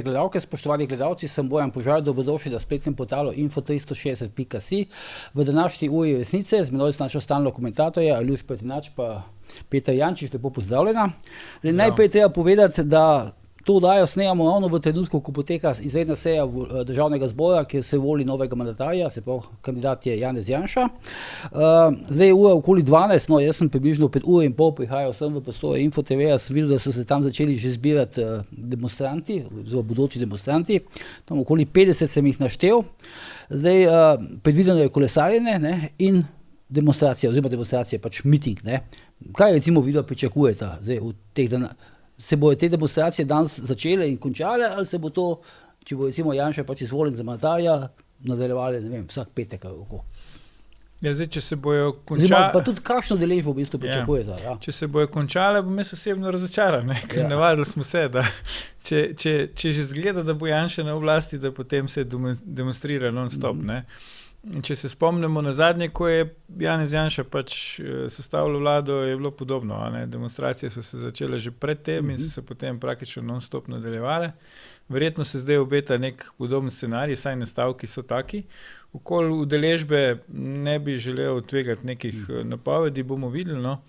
drage gledalke, spoštovani gledalci, sem Bojan Požar, dobrodošli na spletnem portalu info360.si. V današnji uri resnice z menoj našo stalno komentatorja Aljuš Pretinač pa Peter Jančič, lepo pozdravljena. Najprej treba povedati, da to oddajo snemamo ravno v trenutku, ko poteka izredna seja državnega zbora, kjer se voli novega mandatarja, se pravi kandidat je Janez Janša. Zdaj je ura okoli 12, no jaz sem približno 5 ur in pol prihajal sem v prostore Info TV, sem videl, da so se tam začeli že zbirati demonstranti, oziroma bodoči demonstranti, tam okoli 50 sem jih naštel. Zdaj predvideno je kolesarjenje, ne, in demonstracija, oziroma demonstracija, pač miting, ne. Kaj recimo vidva pričakujete zdaj v teh Se bojo te demonstracije danes začele in končale, ali se bo to, če bo recimo Janša pač izvoljen za mandatarja, nadaljevali, ne vem, vsak petek ali kako? Ja, zdaj, če se bojo končale... Pa tudi kakšno deležbo v bistvu pričakujete? Ja. Če se bojo končale, bom jaz osebno razočaran, ker navadili smo se, da če že zgleda, da bo Janša na oblasti, da potem se demonstrira non-stop, ne. In če se spomnimo na zadnje, ko je Janez Janša pač sestavljal vlado, je bilo podobno, ne? Demonstracije so se začele že pred tem in so se potem praktično non-stop nadaljevale. Verjetno se zdaj obeta nek podoben scenarij, saj nastavki so taki. Okoli udeležbe ne bi želel tvegati nekih napovedi, bomo videli, no.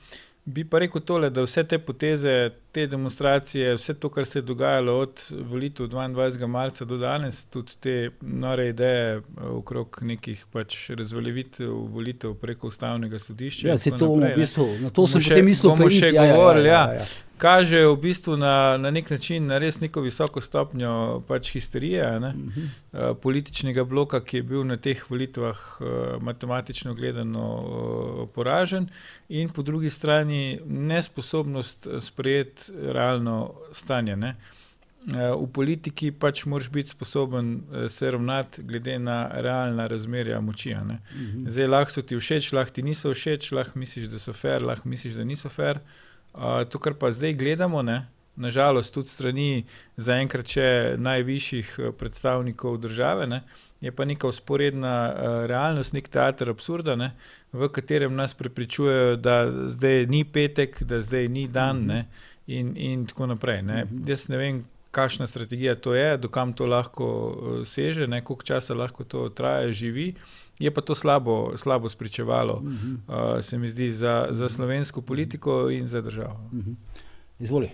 Bi pa rekel tole, da vse te poteze, te demonstracije, vse to, kar se je dogajalo od volitev 22. marca do danes, tudi te nore ideje okrog nekih pač razveljavitev volitev preko ustavnega sodišča. Ja, se to v bistvu, na to sem potem mislil prejiti. Bomo še govorili, ja. Kažejo v bistvu na nek način na res neko visoko stopnjo pač histerije, ne, političnega bloka, ki je bil na teh volitvah matematično gledano poražen, in po drugi strani nesposobnost sprejeti realno stanje, ne. V politiki pač moraš biti sposoben se ravnati glede na realna razmerja moči, ne. Zdaj lahko so ti všeč, lahko ti niso všeč, lahko misliš, da so fair, lahko misliš, da niso fair. To, kar pa zdaj gledamo, ne, nažalost tudi strani zaenkrat še najvišjih predstavnikov države, ne, je pa neka vzporedna realnost, nek teater absurda, ne, v katerem nas prepričujejo, da zdaj ni petek, da zdaj ni dan, ne, in tako naprej, ne. Jaz ne vem, kakšna strategija to je, dokam to lahko seže, ne, koliko časa lahko to traja, živi. Je pa to slabo spričevalo, se mi zdi, za slovensko politiko in za državo. Izvoli.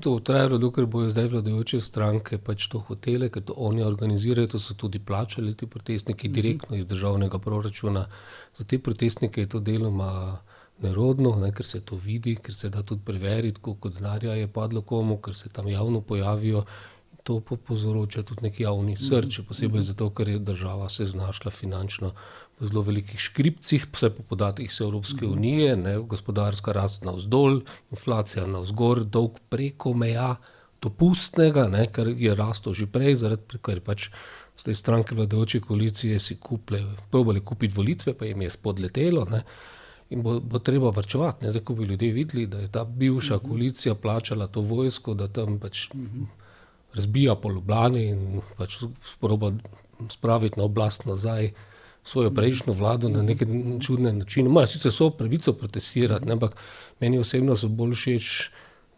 To trajalo, dokler bojo zdaj vladajoče stranke pač to hotele, ker to oni organizirajo, to so tudi plačali ti protestniki direktno iz državnega proračuna. Za te protestnike je to deloma nerodno, ne, ker se to vidi, ker se da tudi preveriti, koliko denarja je padlo komu, ker se tam javno pojavijo. To povzroča tudi neki javni srč, posebej zato, ker je država se znašla finančno v zelo velikih škripcih, vse po podatkih Evropske unije, ne, gospodarska rast navzdol, inflacija navzgor, dolg preko meja dopustnega, ne, ker je rastel že prej, ker pač z te stranke vladajoče koalicije si probali kupiti volitve, pa jim je spodletelo, ne. In bo treba varčevati, ne, zdaj, ko bi ljudje videli, da je ta bivša koalicija plačala to vojsko, da tam pač razbija po Ljubljani in pač proba spraviti na oblast nazaj svojo prejšnjo vlado na neke čudne načine. Imajo sicer so pravico protestirati, ne, ampak meni osebno so bolj všeč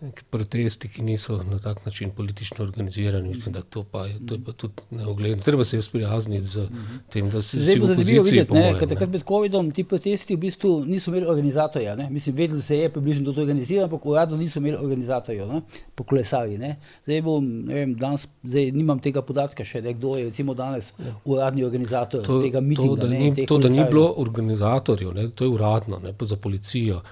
neki protesti, ki niso na tak način politično organizirani. Mislim, da to je pa tudi neugledno. Treba se sprijazniti z tem, da si v opoziciji pomojo. Ker takrat med covidom ti protesti v bistvu niso imeli organizatorja, ne. Mislim, vedeli se je približno, da to organizira, ampak uradno niso imeli organizatorjev, ne, po kolesarji, ne. Zdaj ne vem, danes, zdaj nimam tega podatka še, ne, kdo je recimo danes uradni organizator tega mitinga, ne, teh kolesarjev. To, da ni bilo organizatorjev, ne, to je uradno, ne, pa za policijo.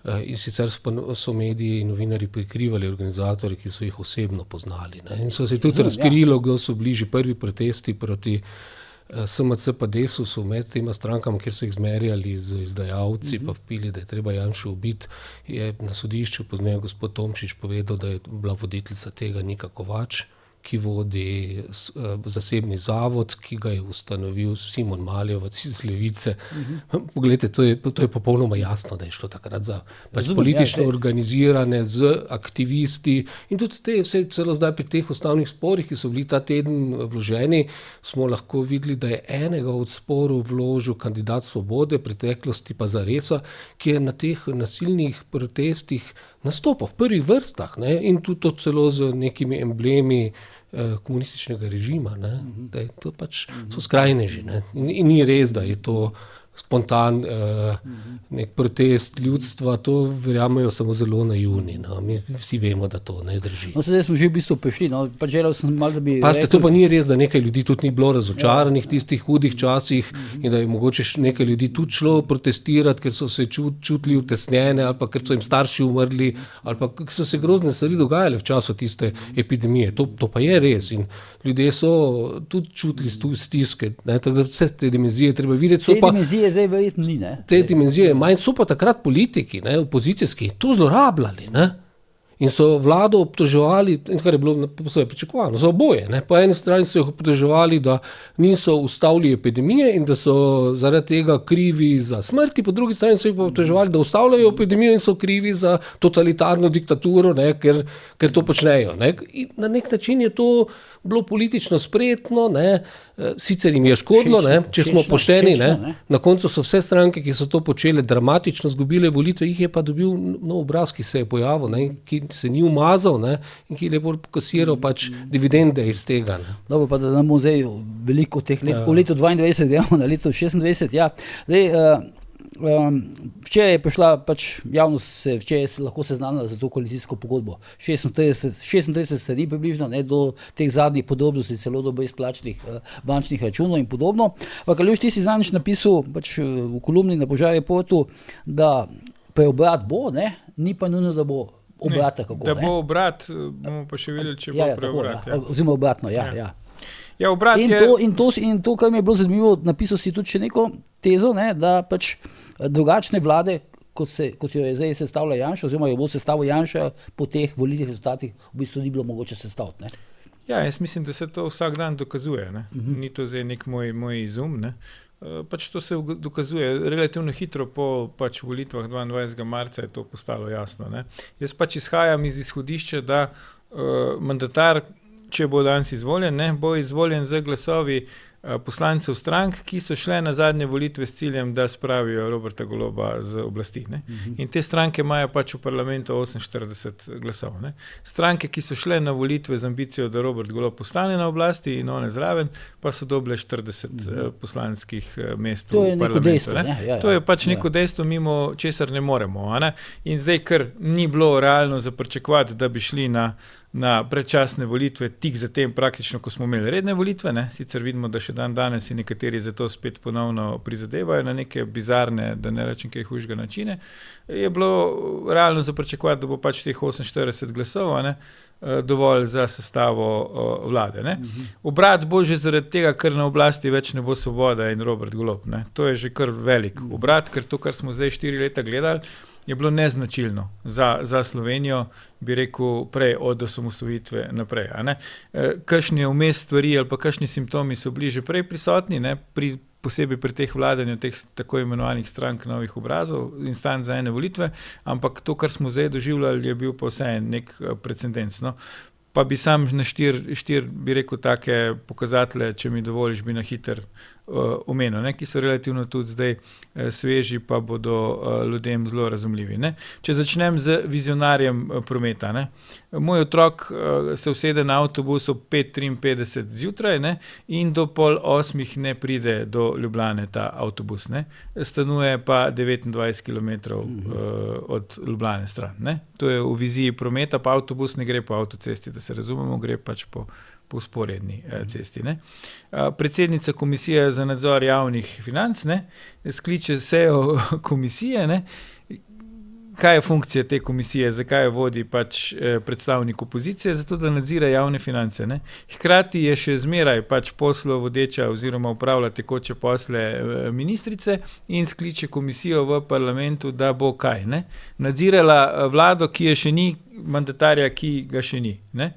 In sicer so mediji in novinarji prikrivali organizatorji, ki so jih osebno poznali, ne. In so se tudi razkrilo, kdo so bili že prvi protesti proti SMC pa Desusu med tema strankama, kjer so jih zmerjali z izdajalci, pa vpili, da je treba Janšo ubiti. Je na sodišču pozneje gospod Tomšič povedal, da je bila voditeljica tega Nika Kovač, ki vodi zasebni zavod, ki ga je ustanovil Simon Maljevac iz Levice. Poglejte, to je popolnoma jasno, da je šlo takrat za pač politično organizirane z aktivisti in tudi celo zdaj pri teh ustavnih sporih, ki so bili ta teden vloženi, smo lahko videli, da je enega od sporov vložil kandidat Svobode, preteklosti pa Zaresa, ki je na teh nasilnih protestih nastopa v prvih vrstah, ne, in tudi to celo z nekimi emblemi komunističnega režima, ne, da je to pač so skrajneži, ne, in ni res, da je to spontan nek protest ljudstva, to verjamejo samo zelo naivni, no. Mi vsi vemo, da to ne drži. No, zdaj smo že v bistvu prišli, no, pa želel sem malo, da bi Pazite, to pa ni res, da nekaj ljudi tudi ni bilo razočaranih v tistih hudih časih in da je mogoče nekaj ljudi tudi šlo protestirati, ker so se čutili utesnjene ali pa ker so jim starši umrli ali pa ker so se grozne stvari dogajale v času tiste epidemije. To pa je res in ljudje so tudi čutili stiske, ne, tako da vse te dimenzije treba videti. Te dimenzije zdaj verjetno ni, ne? Te dimenzije, manj so pa takrat politiki, ne, opozicijski, to zlorabljali, ne. In so vlado obtoževali, kar je bilo posebej pričakovano, za oboje, ne. Po eni strani so jih obtoževali, da niso ustavili epidemije in da so zaradi tega krivi za smrti, po drugi strani so jih pa obtoževali, da ustavljajo epidemijo in so krivi za totalitarno diktaturo, ne, ker to počnejo, ne. In na nek način je to bilo politično spretno, ne, sicer jim je škodilo, ne, če smo pošteni, ne. Na koncu so vse stranke, ki so to počele, dramatično izgubile volitve, jih je pa dobil nov obraz, ki se je pojavil, ne, ki se ni umazal, ne, in ki je lepo pokasiral pač dividende iz tega, ne. Dobro, pa da nam bomo zdaj veliko teh let, v letu 22 gremo na leto 26, ja. Zdaj, včeraj je prišla, pač javnost se včeraj lahko seznanila za to koalicijsko pogodbo. 36 strani približno, ne, do teh zadnjih podrobnosti, celo do brezplačnih bančnih računov in podobno. Ampak, Aljož, ti si zadnjič napisal pač v kolumni na Požar reportu, da preobrat bo, ne, ni pa nujno, da bo obrat, kako, da bo obrat, bomo pa še videli, če bo preobrat. Ja. Oziroma obratno, ja. Ja, obrat in to, kar mi je bilo zanimivo, napisal si tudi še neko tezo, ne, da pač drugačne vlade, kot jo je zdaj sestavila Janša, oziroma jo bo sestavil Janša, po teh volilnih rezultatih v bistvu ni bilo mogoče sestaviti, ne. Ja, jaz mislim, da se to vsak dan dokazuje, ne. Ni to zdaj nek moj izum, ne. Pač to se dokazuje relativno hitro po pač volitvah 22. marca je to postalo jasno, ne. Jaz pač izhajam iz izhodišča, da mandatar, če bo danes izvoljen, ne, bo izvoljen z glasovi poslancev strank, ki so šle na zadnje volitve s ciljem, da spravijo Roberta Goloba z oblasti, ne. In te stranke imajo pač v parlamentu 48 glasov, ne. Stranke, ki so šle na volitve z ambicijo, da Robert Golob postane na oblasti in one zraven, pa so dobile 40 poslanskih mest v parlamentu, ne. To je pač neko dejstvo, mimo česar ne moremo, a ne. In zdaj, ker ni bilo realno za pričakovati, da bi šli na predčasne volitve, tik zatem praktično, ko smo imeli redne volitve, ne, sicer vidimo, da še danes in nekateri za to spet ponovno prizadevajo na neke bizarne, da ne rečem kaj hujšega načine, je bilo realno za pričakovati, da bo pač teh 48 glasov, ne, dovolj za sestavo vlade, ne. Obrat bo že zaradi tega, ker na oblasti več ne bo Svoboda in Robert Golob, ne. To je že kar velik obrat, ker to, kar smo zdaj 4 leta gledali, je bilo neznačilno za Slovenijo, bi rekel, prej od osamosvojitve naprej, a ne. Kakšne vmes stvari ali pa kakšni simptomi so bili že prej prisotni, ne, posebej pri teh vladanju teh tako imenovanih strank novih obrazov, instant za ene volitve, ampak to, kar smo zdaj doživljali, je bil pa vse nek precedens, no. Pa bi sam na štir, bi rekel, take pokazatelje, če mi dovoliš, bi na hiter omenil, ne, ki so relativno tudi zdaj sveži, pa bodo ljudem zelo razumljivi, ne. Če začnem z vizionarjem prometa, ne. Moj otrok se usede na avtobus ob 5:53 zjutraj, ne, in do 7:30 ne pride do Ljubljane ta avtobus, ne. Stanuje pa 29 kilometrov od Ljubljane stran, ne. To je v viziji prometa, pa avtobus ne gre po avtocesti, da se razumemo, gre pač po vzporedni cesti, ne. Predsednica Komisije za nadzor javnih financ, ne, skliče sejo komisije, ne. Kaj je funkcija te komisije, zakaj jo vodi pač predstavnik opozicije? Zato, da nadzira javne finance, ne. Hkrati je še zmeraj pač poslovodeča oziroma upravlja tekoče posle ministrice in skliče komisijo v parlamentu, da bo kaj, ne. Nadzirala vlado, ki je še ni, mandatarja, ki ga še ni, ne.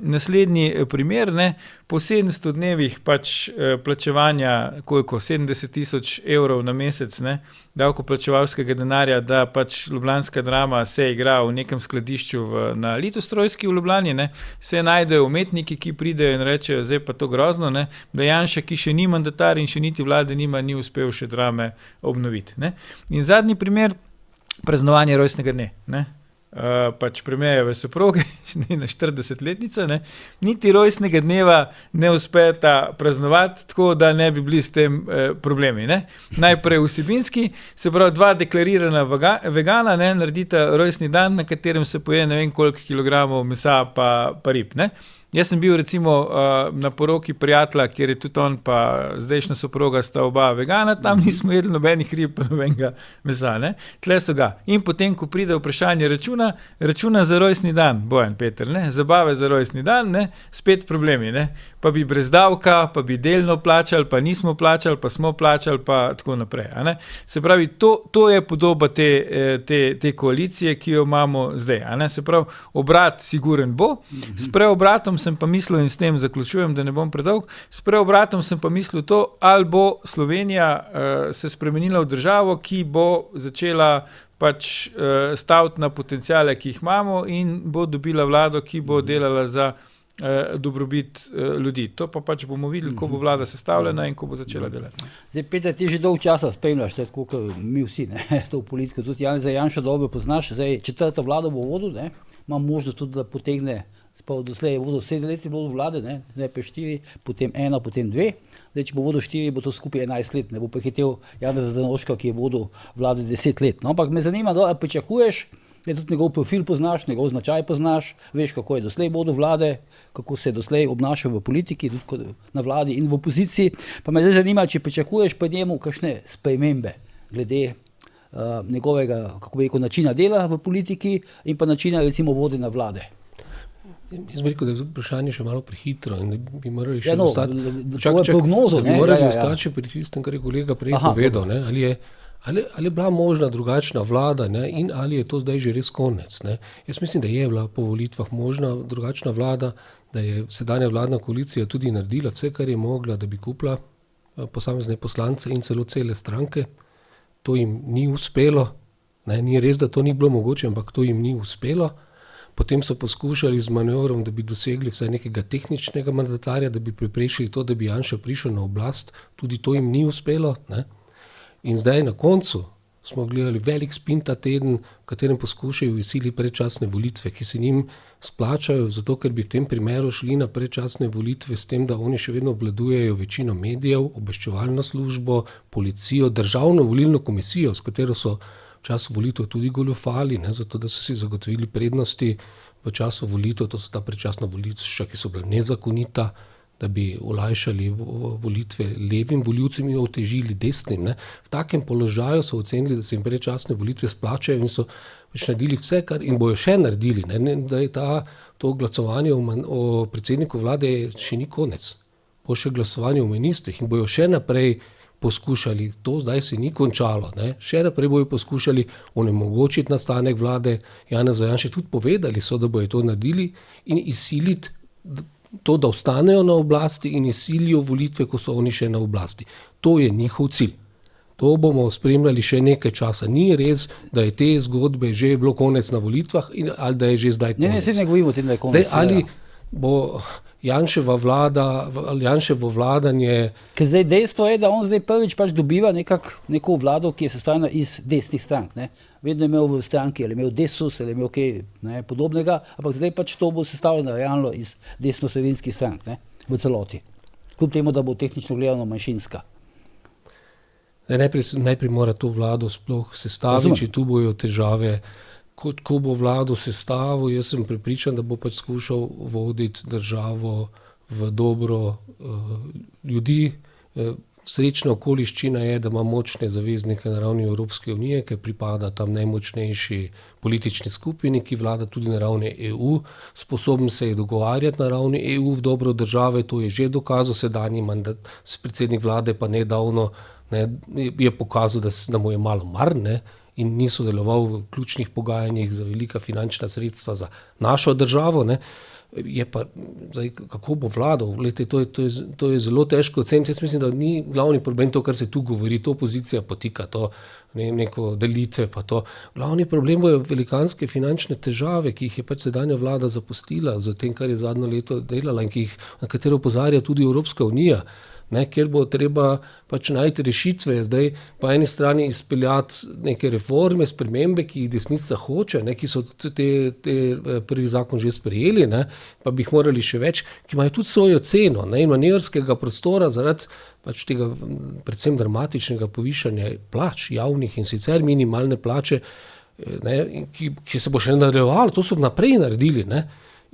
Naslednji primer, ne, po 700 dnevih pač plačevanja, koliko, 70 000 evrov na mesec, ne, davkoplačevalskega denarja, da pač ljubljanska Drama se igra v nekem skladišču na Litostrojski v Ljubljani, ne, se najdejo umetniki, ki pridejo in rečejo, zdaj pa to grozno, ne, da Janša, ki še ni mandatar in še niti vlade nima, ni uspel še Drame obnoviti, ne. In zadnji primer, praznovanje rojstnega dne, ne. pač premierjeve soproge, njena 40-letnica, ne, niti rojstnega dneva ne uspeta praznovati, tako da ne bi bili s tem problemi. Ne. Najprej vsebinski, se pravi, 2 deklarirana vegana, ne, naredita rojstni dan, na katerem se poje ne vem koliko kilogramov mesa pa rib. Ne. Jaz sem bil recimo na poroki prijatelja, kjer je tudi on pa zdajšnja soproga sta oba vegana, tam nismo jedli nobenih rib pa nobenega mesa. Ne? Tle so ga. In potem, ko pride vprašanje računa za rojstni dan, Bojan Peter, ne? Zabave za rojstni dan, ne? Spet problemi. Ne? Pa bi brez davka, pa bi delno plačali, pa nismo plačali, pa smo plačali, pa tako naprej. A ne? Se pravi, to je podoba te koalicije, ki jo imamo zdaj. A ne? Se pravi, obrat siguren bo, s preobratom sem pa mislil, in s tem zaključujem, da ne bom predolg, s preobratom sem pa mislil to, ali bo Slovenija se spremenila v državo, ki bo začela pač staviti na potenciale, ki jih imamo, in bo dobila vlado, ki bo delala za dobrobit ljudi. To pa pač bomo videli, ko bo vlada sestavljena in ko bo začela delati. Zdaj, Peter, ti že dolgo časa spremljaš, tako kot mi vsi, ne, to politiko, tudi Janeza Janša dobro poznaš, zdaj 4. vlado bo vodil, ne, ima možnost tudi, da potegne, doslej je vodil 7 let, je vodil vlade, ne, najprej 4, potem 1, potem 2. Zdaj, če bo vodil 4, bo to skupaj 11 let, ne bo prehitel Janeza Drnovška, ki je vodil vlade 10 let. No, ampak me zanima, da pričakuješ, da tudi njegov profil poznaš, njegov značaj poznaš, veš, kako je doslej vodil vlade, kako se je doslej obnašal v politiki, tudi na vladi in v opoziciji. Pa me zdaj zanima, če pričakuješ pri njemu kakšne spremembe glede njegovega, kako bi rekel, načina dela v politiki in pa načina recimo vodenja vlade. Jaz bi rekel, da je vprašanje še malo prehitro in da bi morali še ostati pri tistem, kar je kolega prej povedal, ne, ali je bila možna drugačna vlada, ne, in ali je to zdaj že res konec. Ne. Jaz mislim, da je bila po volitvah možna drugačna vlada, da je sedanja vladna koalicija tudi naredila vse, kar je mogla, da bi kupila posamezne poslance in celo cele stranke. To jim ni uspelo. Ne, ni res, da to ni bilo mogoče, ampak to jim ni uspelo. Potem so poskušali z manevrom, da bi dosegli vsaj nekega tehničnega mandatarja, da bi preprečili to, da bi Janša prišel na oblast. Tudi to jim ni uspelo. Ne. In zdaj na koncu smo gledali velik spin ta teden, v katerem poskušajo izsiliti predčasne volitve, ki se njim splačajo, zato ker bi v tem primeru šli na predčasne volitve s tem, da oni še vedno obvladujejo večino medijev, obveščevalno službo, policijo, državno volilno komisijo, s katero so v času volitev tudi goljufali, ne, zato da so si zagotovili prednosti v času volitev, to so ta predčasna volitva, ki so bila nezakonita, da bi olajšali volitve levim volivcem in otežili desnim. Ne. V takem položaju so ocenili, da se jim predčasne volitve splačajo in so več naredili vse, kar in bojo še naredili. Ne, da je to glasovanje o predsedniku vlade še ni konec. Bo še glasovanje o ministrih in bojo še naprej poskušali, to zdaj se ni končalo, ne. Še naprej bojo poskušali onemogočiti nastanek vlade Janeza Janše, tudi povedali so, da bojo to naredili in izsiliti to, da ostanejo na oblasti in izsilijo volitve, ko so oni še na oblasti. To je njihov cilj. To bomo spremljali še nekaj časa. Ni res, da je te zgodbe že bilo konec na volitvah ali da je že zdaj konec. Ne, se ne govorimo o tem, da je konec. Zdaj, ali bo Janševo vladanje... Ker zdaj dejstvo je, da on zdaj prvič pač dobiva neko vlado, ki je sestavljena iz desnih strank. Ne. Vedno je imel v stranki, ali je imel Desus, ali je imel kaj podobnega, ampak zdaj pač to bo sestavljeno realno iz desnosredinskih strank, ne, v celoti. Kljub temu, da bo tehnično gledano manjšinska. Najprej mora to vlado sploh sestaviti, če tu bojo težave. Ko bo vlado sestavil, jaz sem prepričan, da bo pač skušal voditi državo v dobro ljudi. Srečna okoliščina je, da ima močne zaveznike na ravni Evropske unije, ki pripada tam najmočnejši politični skupini, ki vlada tudi na ravni EU. Sposoben se je dogovarjati na ravni EU v dobro države, to je že dokazal sedanji mandat. Predsednik vlade pa nedavno je pokazal, da mu je malo mar, ne, in ni sodeloval v ključnih pogajanjih za velika finančna sredstva za našo državo. Ne. Je pa, zdaj, kako bo vladal, glede, to je zelo težko oceniti. Jaz mislim, da ni glavni problem to, kar se tu govori, to opozicija potika, to neko delitve pa to. Glavni problem bojo velikanske finančne težave, ki jih je pač sedanja vlada zapustila za tem, kar je zadnjo leto delala in na katero opozarja tudi Evropska unija. kjer bo treba pač najti rešitve, zdaj po eni strani izpeljati neke reforme, spremembe, ki jih desnica hoče, ki so te prvi zakon že sprejeli, pa bi jih morali še več, ki imajo tudi svojo ceno, in manevrskega prostora zaradi pač tega predvsem dramatičnega povišanja plač javnih in sicer minimalne plače, ki se bo še nadaljevalo, to so naprej naredili,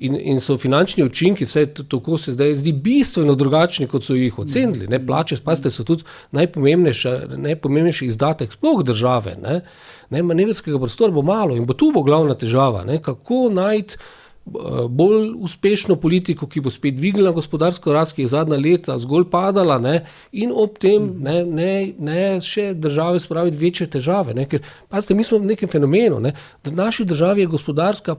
in so finančni učinki, tako se zdaj zdi bistveno drugačni, kot so jih ocenili, plače, spazite, so tudi najpomembnejši izdatek sploh države, manevrskega prostora bo malo in bo tu bo glavna težava, kako najti bolj uspešno politiko, ki bo spet dvignila gospodarsko rast, ki je zadnja leta zgolj padala, in ob tem ne še države spraviti večje težave, ker pazite, mi smo v nekem fenomenu, da v naši državi je gospodarska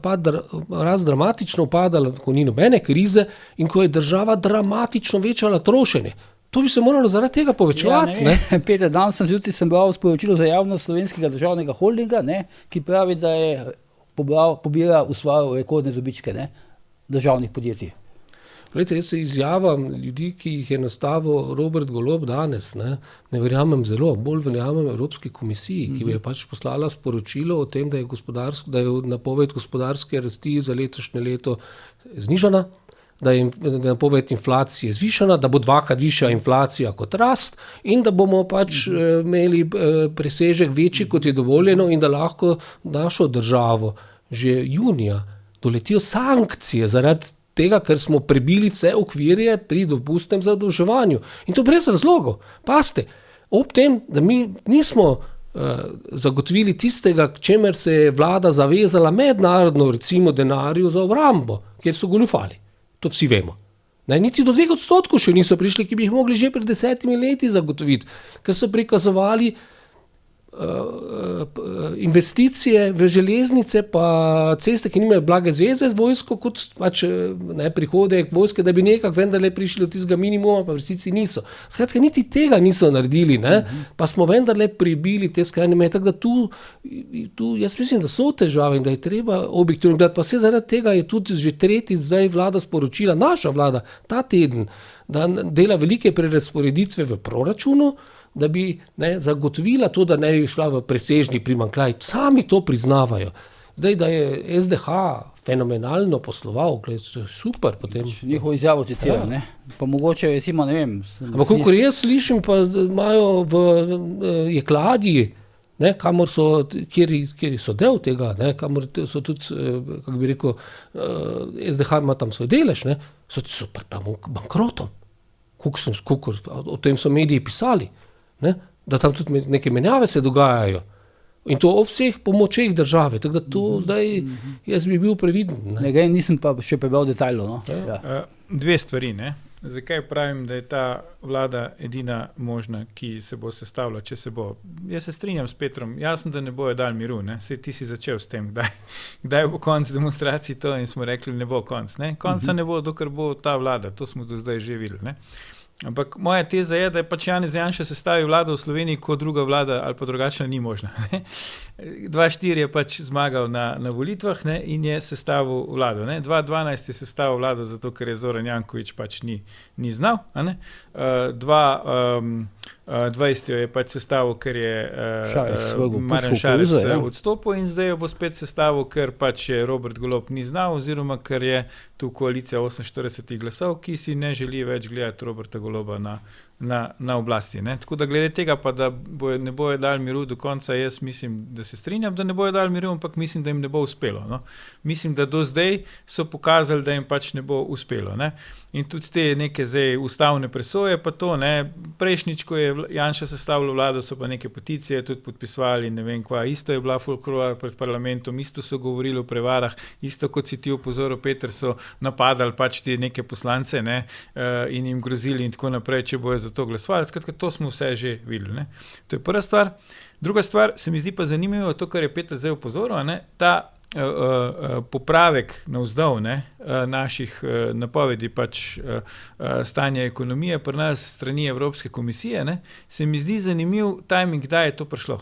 rast dramatično padala, ko ni nobene krize in ko je država dramatično večala trošenje. To bi se moralo zaradi tega povečevati. Peter, danes sem bral sporočilo za javnost Slovenskega državnega holdinga, ki pravi, da je pobira ustvaril rekordne dobičke državnih podjetij. Glejte, jaz se izjavam ljudi, ki jih je nastavil Robert Golob danes, ne verjamem zelo, bolj verjamem Evropski komisiji, ki je pač poslala sporočilo o tem, da je napoved gospodarske rasti za letošnje leto znižana, da je napoved inflacije zvišana, da bo dvakrat višja inflacija kot rast in da bomo pač imeli presežek večji, kot je dovoljeno in da lahko našo državo že junija doletijo sankcije zaradi tega, ker smo prebili vse okvirje pri dopustnem zadolževanju. In to brez razlogov. Pazite, ob tem, da mi nismo zagotovili tistega, k čemer se je vlada zavezala mednarodno, recimo denarju za obrambo, kjer so goljufali. To vsi vemo. Niti do 2% še niso prišli, ki bi jih mogli že pred 10 leti zagotoviti, ker so prikazovali investicije v železnice pa ceste, ki nimajo blage zveze z vojsko, kot pač prihodek vojske, da bi nekako vendarle prišli do tistega minimuma, pa v resnici niso. Skratka, niti tega niso naredili, pa smo vendarle pribili te skrajne meje, tako da tu jaz mislim, da so težave in da je treba objektivno gledati, pa vse zaradi tega je tudi že tretjič zdaj vlada sporočila, naša vlada, ta teden, da dela velike prerazporeditve v proračunu, da bi zagotovila to, da ne bi šla v presežni primanjkljaj. Sami to priznavajo. Zdaj, da je SDH fenomenalno posloval, super potem. Njihovo izjavo citiram, pa mogoče, recimo, ne vem. Ampak kakor jaz slišim, pa imajo v Jekladji, kjer so del tega, kamor so tudi, kako bi rekel, SDH ima tam svoj delež, so pred bankrotom. O tem so mediji pisali. Da tam tudi neke menjave se dogajajo. In to o vseh pomočeh države. Tako da to zdaj jaz bi bil previden. Nisem pa še prebral detajlno. Dve stvari. Zakaj pravim, da je ta vlada edina možna, ki se bo sestavila, če se bo. Jaz se strinjam s Petrom. Jasno, da ne bojo dali miru. Saj ti si začel s tem, kdaj bo konc demonstracij to in smo rekli, ne bo konc. Konca ne bo, dokler bo ta vlada. To smo do zdaj že videli. Ampak moja teza je, da je pač Janez Janša sestavil vlado v Sloveniji, ko druga vlada ali pa drugačna ni možna. 2004 je pač zmagal na volitvah in je sestavil vlado. 2012 je sestavil vlado zato, ker je Zoran Janković pač ni znal. 2020 je pač sestavil, ker je Marjan Šarec odstopil in zdaj jo bo spet sestavil, ker pač je Robert Golob ni znal oziroma ker je tu koalicija 48 glasov, ki si ne želi več gledati Roberta Goloba na oblasti. Tako da glede tega pa, da ne bojo dali miru do konca, jaz mislim, da se strinjam, da ne bojo dali miru, ampak mislim, da jim ne bo uspelo. Mislim, da do zdaj so pokazali, da jim pač ne bo uspelo. In tudi te neke zdaj ustavne presoje, pa to, prejšnjič, ko je Janša sestavljal vlado, so pa neke peticije tudi podpisovali, ne vem kva, isto je bila folklora pred parlamentom, isto so govorili o prevarah, isto kot si ti opozoril, Peter, so napadali pač te neke poslance in jim grozili in tako naprej, če bojo za to glasovali. Skratka, to smo vse že videli. To je prva stvar. Druga stvar, se mi zdi pa zanimivo, to, kar je Peter zdaj opozoril, ta popravek navzdol naših napovedi pač stanja ekonomije pri nas strani Evropske komisije, se mi zdi zanimiv timing, kdaj je to prišlo.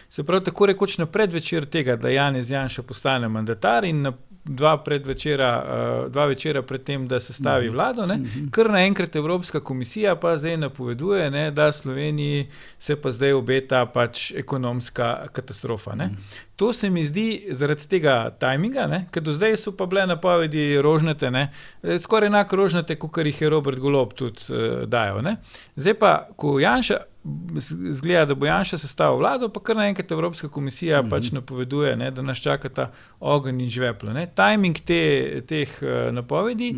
Se pravi, tako rekoč na predvečer tega, da Janez Janša postane mandatar in na dva večera pred tem, da se stavi vlado, ne, kar naenkrat Evropska komisija pa zdaj napoveduje, ne, da Sloveniji se pa zdaj obeta pač ekonomska katastrofa. Ne. To se mi zdi zaradi tega tajminga, ne, ker do zdaj so pa bile napovedi rožnate, ne, skoraj enako rožnate, kot jih je Robert Golob tudi dajal. Ne. Zdaj pa, ko Janša zgleda, da bo Janša sestavil vlado, pa kar naenkrat Evropska komisija pač napoveduje, ne, da nas čaka ta ogenj in žveplo. Ne. Tajming teh napovedi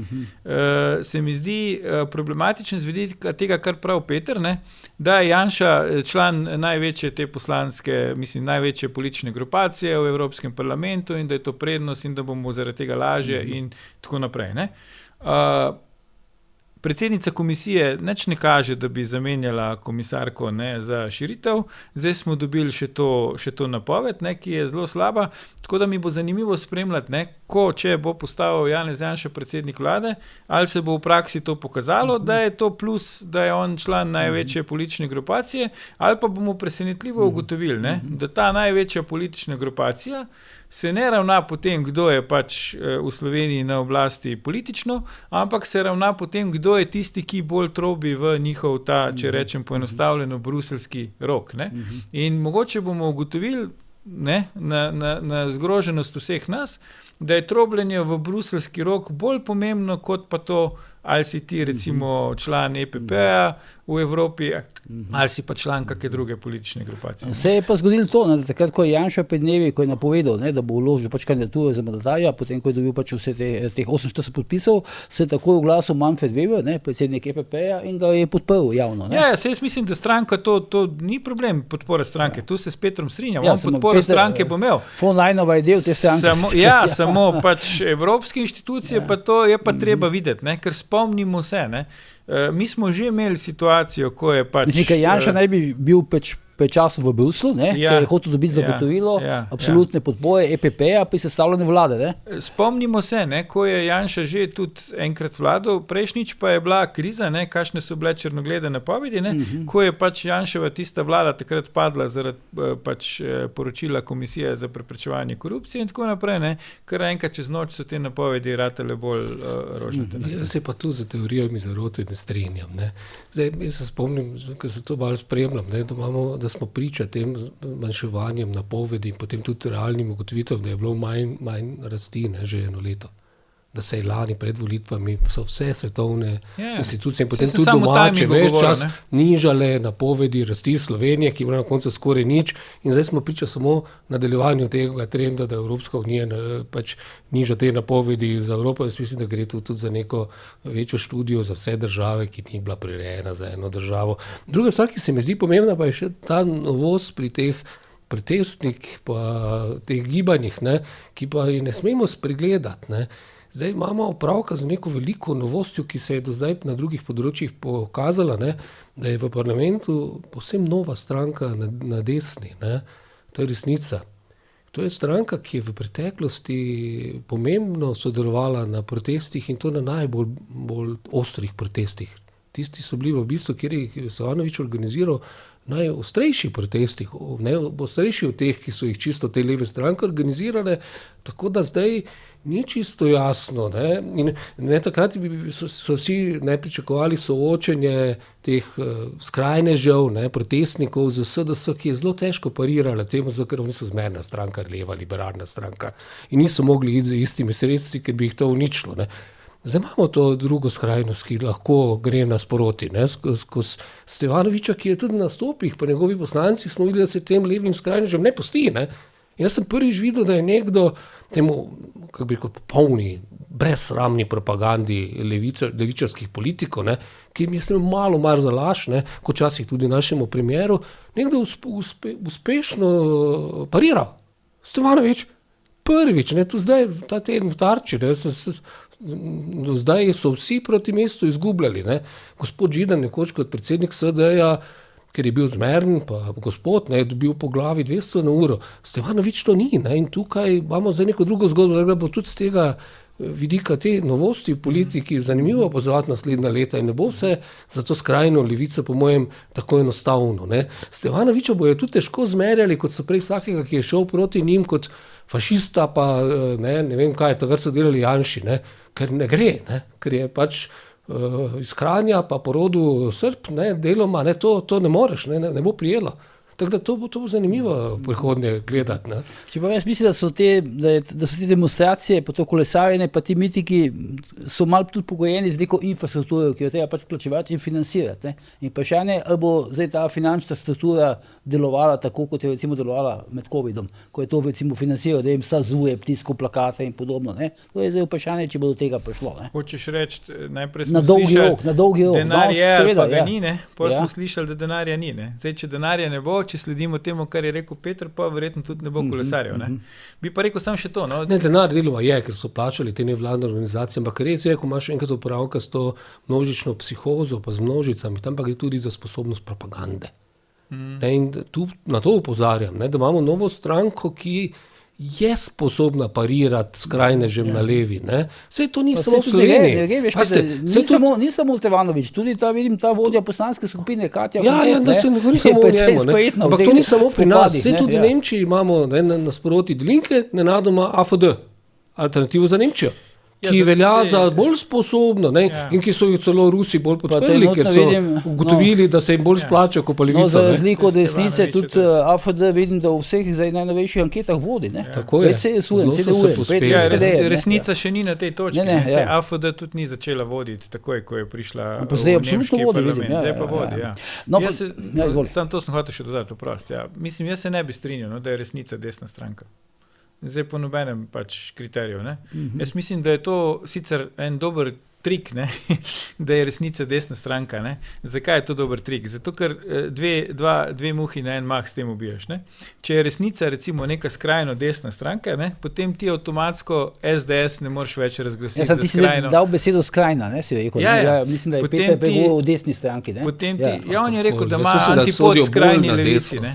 se mi zdi problematičen z vidika tega, kar prav Peter, ne, da je Janša član največje te poslanske, mislim, največje politične grupacije v Evropskem parlamentu in da je to prednost in da bomo zaradi tega lažje in tako naprej. Ne. Predsednica komisije nič ne kaže, da bi zamenjala komisarko, ne, za širitev. Zdaj smo dobili še to napoved, ne, ki je zelo slaba, tako da mi bo zanimivo spremljati, ne, če bo postal Janez Janša predsednik vlade, ali se bo v praksi to pokazalo, da je to plus, da je on član največje politične grupacije, ali pa bomo presenetljivo ugotovili, ne, da ta največja politična grupacija se ne ravna po tem, kdo je pač v Sloveniji na oblasti politično, ampak se ravna po tem, kdo je tisti, ki bolj trobi v njihov ta, če rečem poenostavljeno, bruseljski rok. Ne? In mogoče bomo ugotovili, ne, na zgroženost vseh nas, da je trobljenje v bruseljski rok bolj pomembno, kot pa to, ali si ti recimo član EPP-a v Evropi, ali si pa član kakšne druge politične grupacije. Se je pa zgodilo to, ne, da takrat, ko je Janša pred dnevi, ko je napovedal, ne, da bo vložil pač kandidaturo za mandatarja, potem, ko je dobil pač vse teh 48 podpisov, se je takoj oglasil Manfred Weber, ne, predsednik EPP-ja, in ga je podprl javno. Ne. Ja, jaz mislim, da stranka to ni problem podpore stranke, tu se s Petrom strinjam, on podporo stranke bo imel. Von Leinova je del te stranke. Samo pač evropske institucije, pa to je pa treba videti, ne, ker spomnimo se, ne. Mi smo že imeli situacijo, ko je pač... Janša naj bi bil pred časom v Bruslu, ker je hotel dobiti zagotovilo absolutne podpore EPP-ja pri sestavljanju vlade. Ne? Spomnimo se, ne, ko je Janša že tudi enkrat vladal, prejšnjič pa je bila kriza, ne, kakšne so bile črnoglede napovedi, ne, ko je pač Janševa tista vlada takrat padla zaradi pač poročila Komisije za preprečevanje korupcije in tako naprej, ne, kar enkrat čez noč so te napovedi ratale bolj rožnate. Jaz se pa tu za teorijami zarote ne strinjam. Ne. Zdaj, jaz se spomnim, ker se to malo spremljam, ne, da smo priča tem manjševanjem napovedi in potem tudi realnim ugotovitvam, da je bilo manj rasti, ne, že eno leto. Da se je lani pred volitvami so vse svetovne institucije in potem tudi domače več čas nižale napovedi rasti Slovenije, ki je bila na koncu skoraj nič in zdaj smo priča samo nadaljevanju tega trenda, da Evropska unija pač niža te napovedi za Evropo. Jaz mislim, da gre tudi za neko večjo študijo za vse države, ki ni bila prirejena za eno državo. Druga stvar, ki se mi zdi pomembna, pa je še ta novost pri teh protestnih pa teh gibanjih, ne, ki pa jih ne smemo spregledati, ne. Zdaj imamo opravka z neko veliko novostjo, ki se je do zdaj na drugih področjih pokazala, ne, da je v parlamentu povsem nova stranka na desni. Ne. To je Resnica. To je stranka, ki je v preteklosti pomembno sodelovala na protestih in to na najbolj ostrih protestih. Tisti so bili v bistvu, kjer je Savanovič organiziral najostrejši protestih, ostrejši od teh, ki so jih čisto te leve stranke organizirale, tako da zdaj ni čisto jasno. Ne? In ne, takrat so vsi pričakovali soočenje teh skrajnežev, ne, protestnikov z SDS, ki je zelo težko parirala temu, ker oni so zmerna stranka, leva, liberalna stranka in niso mogli iti z istimi sredstvi, ker bi jih to uničilo. Ne? Zdaj imamo to drugo skrajnost, ki lahko gre nasproti, ne, skozi Stevanoviča, ki je tudi na stopih, pa njegovi poslanci smo videli, da se tem levim skrajnežem ne pusti, ne. In jaz sem prvič videl, da je nekdo temu, kako bi rekel, popolni, brezsramni propagandi levičarskih politikov, ne, ki mi je malo mar za laž, ne, kot časih tudi našemu premieru, nekdo uspešno pariral. Stevanovič, prvič, ne, tu zdaj, ta teden v Tarči, ne, zdaj so vsi proti mestu izgubljali, ne. Gospod Židan nekoč kot predsednik SD-ja, ker je bil zmeren, pa gospod, ne, je dobil po glavi 200 na uro. Stevanovič to ni, ne, in tukaj imamo zdaj neko drugo zgodbo, da bo tudi z tega vidika te novosti v politiki zanimivo opazovati naslednja leta in ne bo vse za to skrajno levico, po mojem, tako enostavno. Ne. Stevanoviča bojo tudi težko zmerjali, kot so prej vsakega, ki je šel proti njim kot fašista, pa ne vem kaj, takrat so delali Janši, ne, ker ne gre, ne, ker je pač iz Kranja pa porodu Srb, ne, deloma, ne, to ne moreš, ne bo prijelo. Tako da to bo zanimivo v prihodnje gledati. Ne. Če pa jaz mislim, da so te demonstracije, pa to kolesarjenje, pa ti mitiki so malo tudi pogojeni z neko infrastrukturo, ki jo treba pač plačevati in financirati. Ne. In vprašanje, ali bo zdaj ta finančna struktura delovala tako, kot je recimo delovala med covidom, ko je to recimo financiralo, da jim SAZU-je, tiskal plakate in podobno. Ne. To je zdaj vprašanje, če bo do tega prišlo. Ne. Hočeš reči, najprej smo slišali, na dolgi rok. Denar je, pa ga ni, ne. Potem smo slišali, da denarja ni. Ne. Zdaj, če denarja ne bo, če sledimo temu, kar je rekel Peter, pa verjetno tudi ne bo kolesarjev. Ne. Bi pa rekel sam še to. No. Ne, denar deloma je, ker so plačali te nevladne organizacije, ampak res je, ko imaš enkrat opravka s to množično psihozo, pa z množicami, tam pa gre tudi za sposobnost propagande. In tu na to opozarjam, da imamo novo stranko, ki je sposobna parirati skrajnežem na levi. Ne. Sej to ni samo v Sloveniji. Ni samo Stevanovič, tudi ta vodja poslanske skupine Katja. Da se ne govori samo o njemu. Ampak to ni samo pri nas. Sej tudi v Nemčiji imamo nasproti Linke, nenadoma AfD, alternativo za Nemčijo, ki velja za bolj sposobno, in ki so jo celo Rusi bolj podprli, ker so ugotovili, da se jim bolj splača, kot pa levica. Za razliko od desnice, tudi AfD vidim, da v vseh najnovejših anketah vodi. Tako je. Resnica še ni na tej točki. AfD tudi ni začela voditi takoj, ko je prišla v nemški parlament. Zdaj pa vodi. Sam to sem hotel še dodati, oprost. Mislim, jaz se ne bi strinjal, da je resnica desna stranka. Zdaj po nobenem pač kriteriju. Ne? Jaz mislim, da je to sicer en dober trik, ne? Da je resnica desna stranka. Ne? Zakaj je to dober trik? Zato, ker dve muhi na en mah s tem ubiješ. Ne? Če je resnica recimo neka skrajno desna stranka, ne? Potem ti avtomatsko SDS ne moreš več razglasiti za skrajno. Ti si dal besedo skrajna, ne? Si rekel. Mislim, da je Peter pregovoril o desni stranki. Ne? Potem on je rekel, da ima antipod skrajni levici.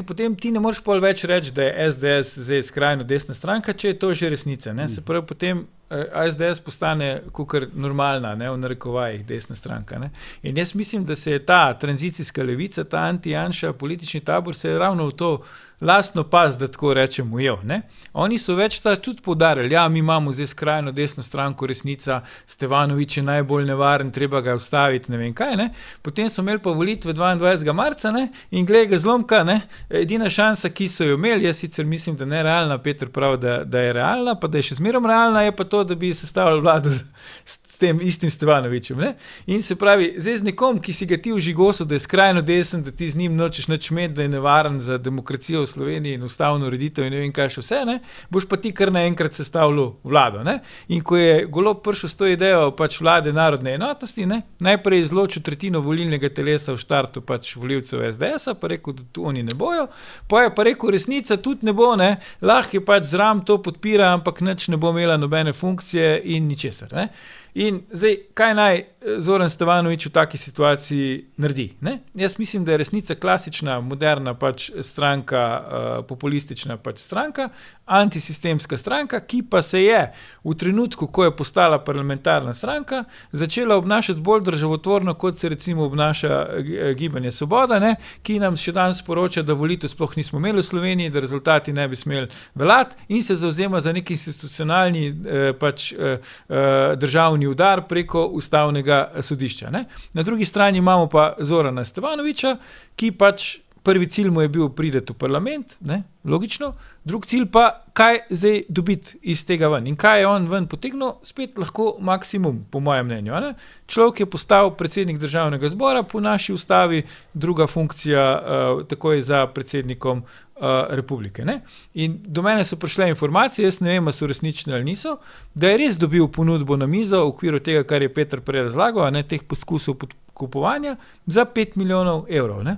Potem ti ne moreš pol več reči, da je SDS zdaj skrajno desna stranka, če je to že resnica. Ne? Se pravi, potem SDS postane kakor normalna, ne, v narekovajih desna stranka. Ne? In jaz mislim, da se je ta tranzicijska levica, ta anti-Janša politični tabor se je ravno v to lastno pas, da tako rečem, ujel. Ne? Oni so več tudi poudarjali, mi imamo zdaj skrajno desno stranko, resnica, Stevanovič je najbolj nevaren, treba ga ustaviti, ne vem kaj. Ne? Potem so imeli pa volitve 22. marca, ne? In glej ga zlomka, ne? Edina šansa, ki so jo imeli, jaz sicer mislim, da ne realna, Peter pravi, da je realna, pa da je še zmerom realna, je pa to, da bi sestavili vlado s tem istim Stevanovičem. Ne? In se pravi, zdaj z nekom, ki si ga ti vžigosil, da je skrajno desen, da ti z njim nočeš nič imeti, da je nevaren za demokracijo v Sloveniji in ustavno ureditev in ne vem kaj še vse, ne? Boš pa ti kar naenkrat sestavljal vlado. Ne? In ko je Golob prišel s to idejo pač vlade narodne enotnosti, ne? Najprej izločil tretjino volilnega telesa v štartu pač volivcev SDS-a, pa rekel, da tu oni ne bojo, pa je pa rekel, resnica tudi ne bo, ne? Lahko je pač zram to podpira, ampak nič ne bo imela nobene funkcije in ničesar. Ne? In zdaj, kaj naj Zoran Stevanovič v taki situaciji naredi? Ne? Jaz mislim, da je resnica klasična, moderna pač stranka, populistična pač stranka, antisistemska stranka, ki pa se je v trenutku, ko je postala parlamentarna stranka, začela obnašati bolj državotvorno, kot se recimo obnaša Gibanje Svoboda, ne? Ki nam še danes sporoča, da volitev sploh nismo imeli v Sloveniji, da rezultati ne bi smeli veljati in se zavzema za nek institucionalni pač državni udar preko ustavnega sodišča. Ne? Na drugi strani imamo pa Zorana Stevanoviča, ki pač prvi cilj mu je bil prideti v parlament, ne? Logično, drug cilj pa, kaj zdaj dobiti iz tega ven. In kaj je on ven potegnil? Spet lahko maksimum, po mojem mnenju. Ne? Človek je postal predsednik državnega zbora po naši ustavi, druga funkcija takoj za predsednikom republike. Ne? In do mene so prišle informacije, jaz ne vem, a so resnične ali niso, da je res dobil ponudbo na mizo v okviru tega, kar je Peter prej razlagal, ne, teh poskusov podkupovanja za 5 milijonov evrov. Ne?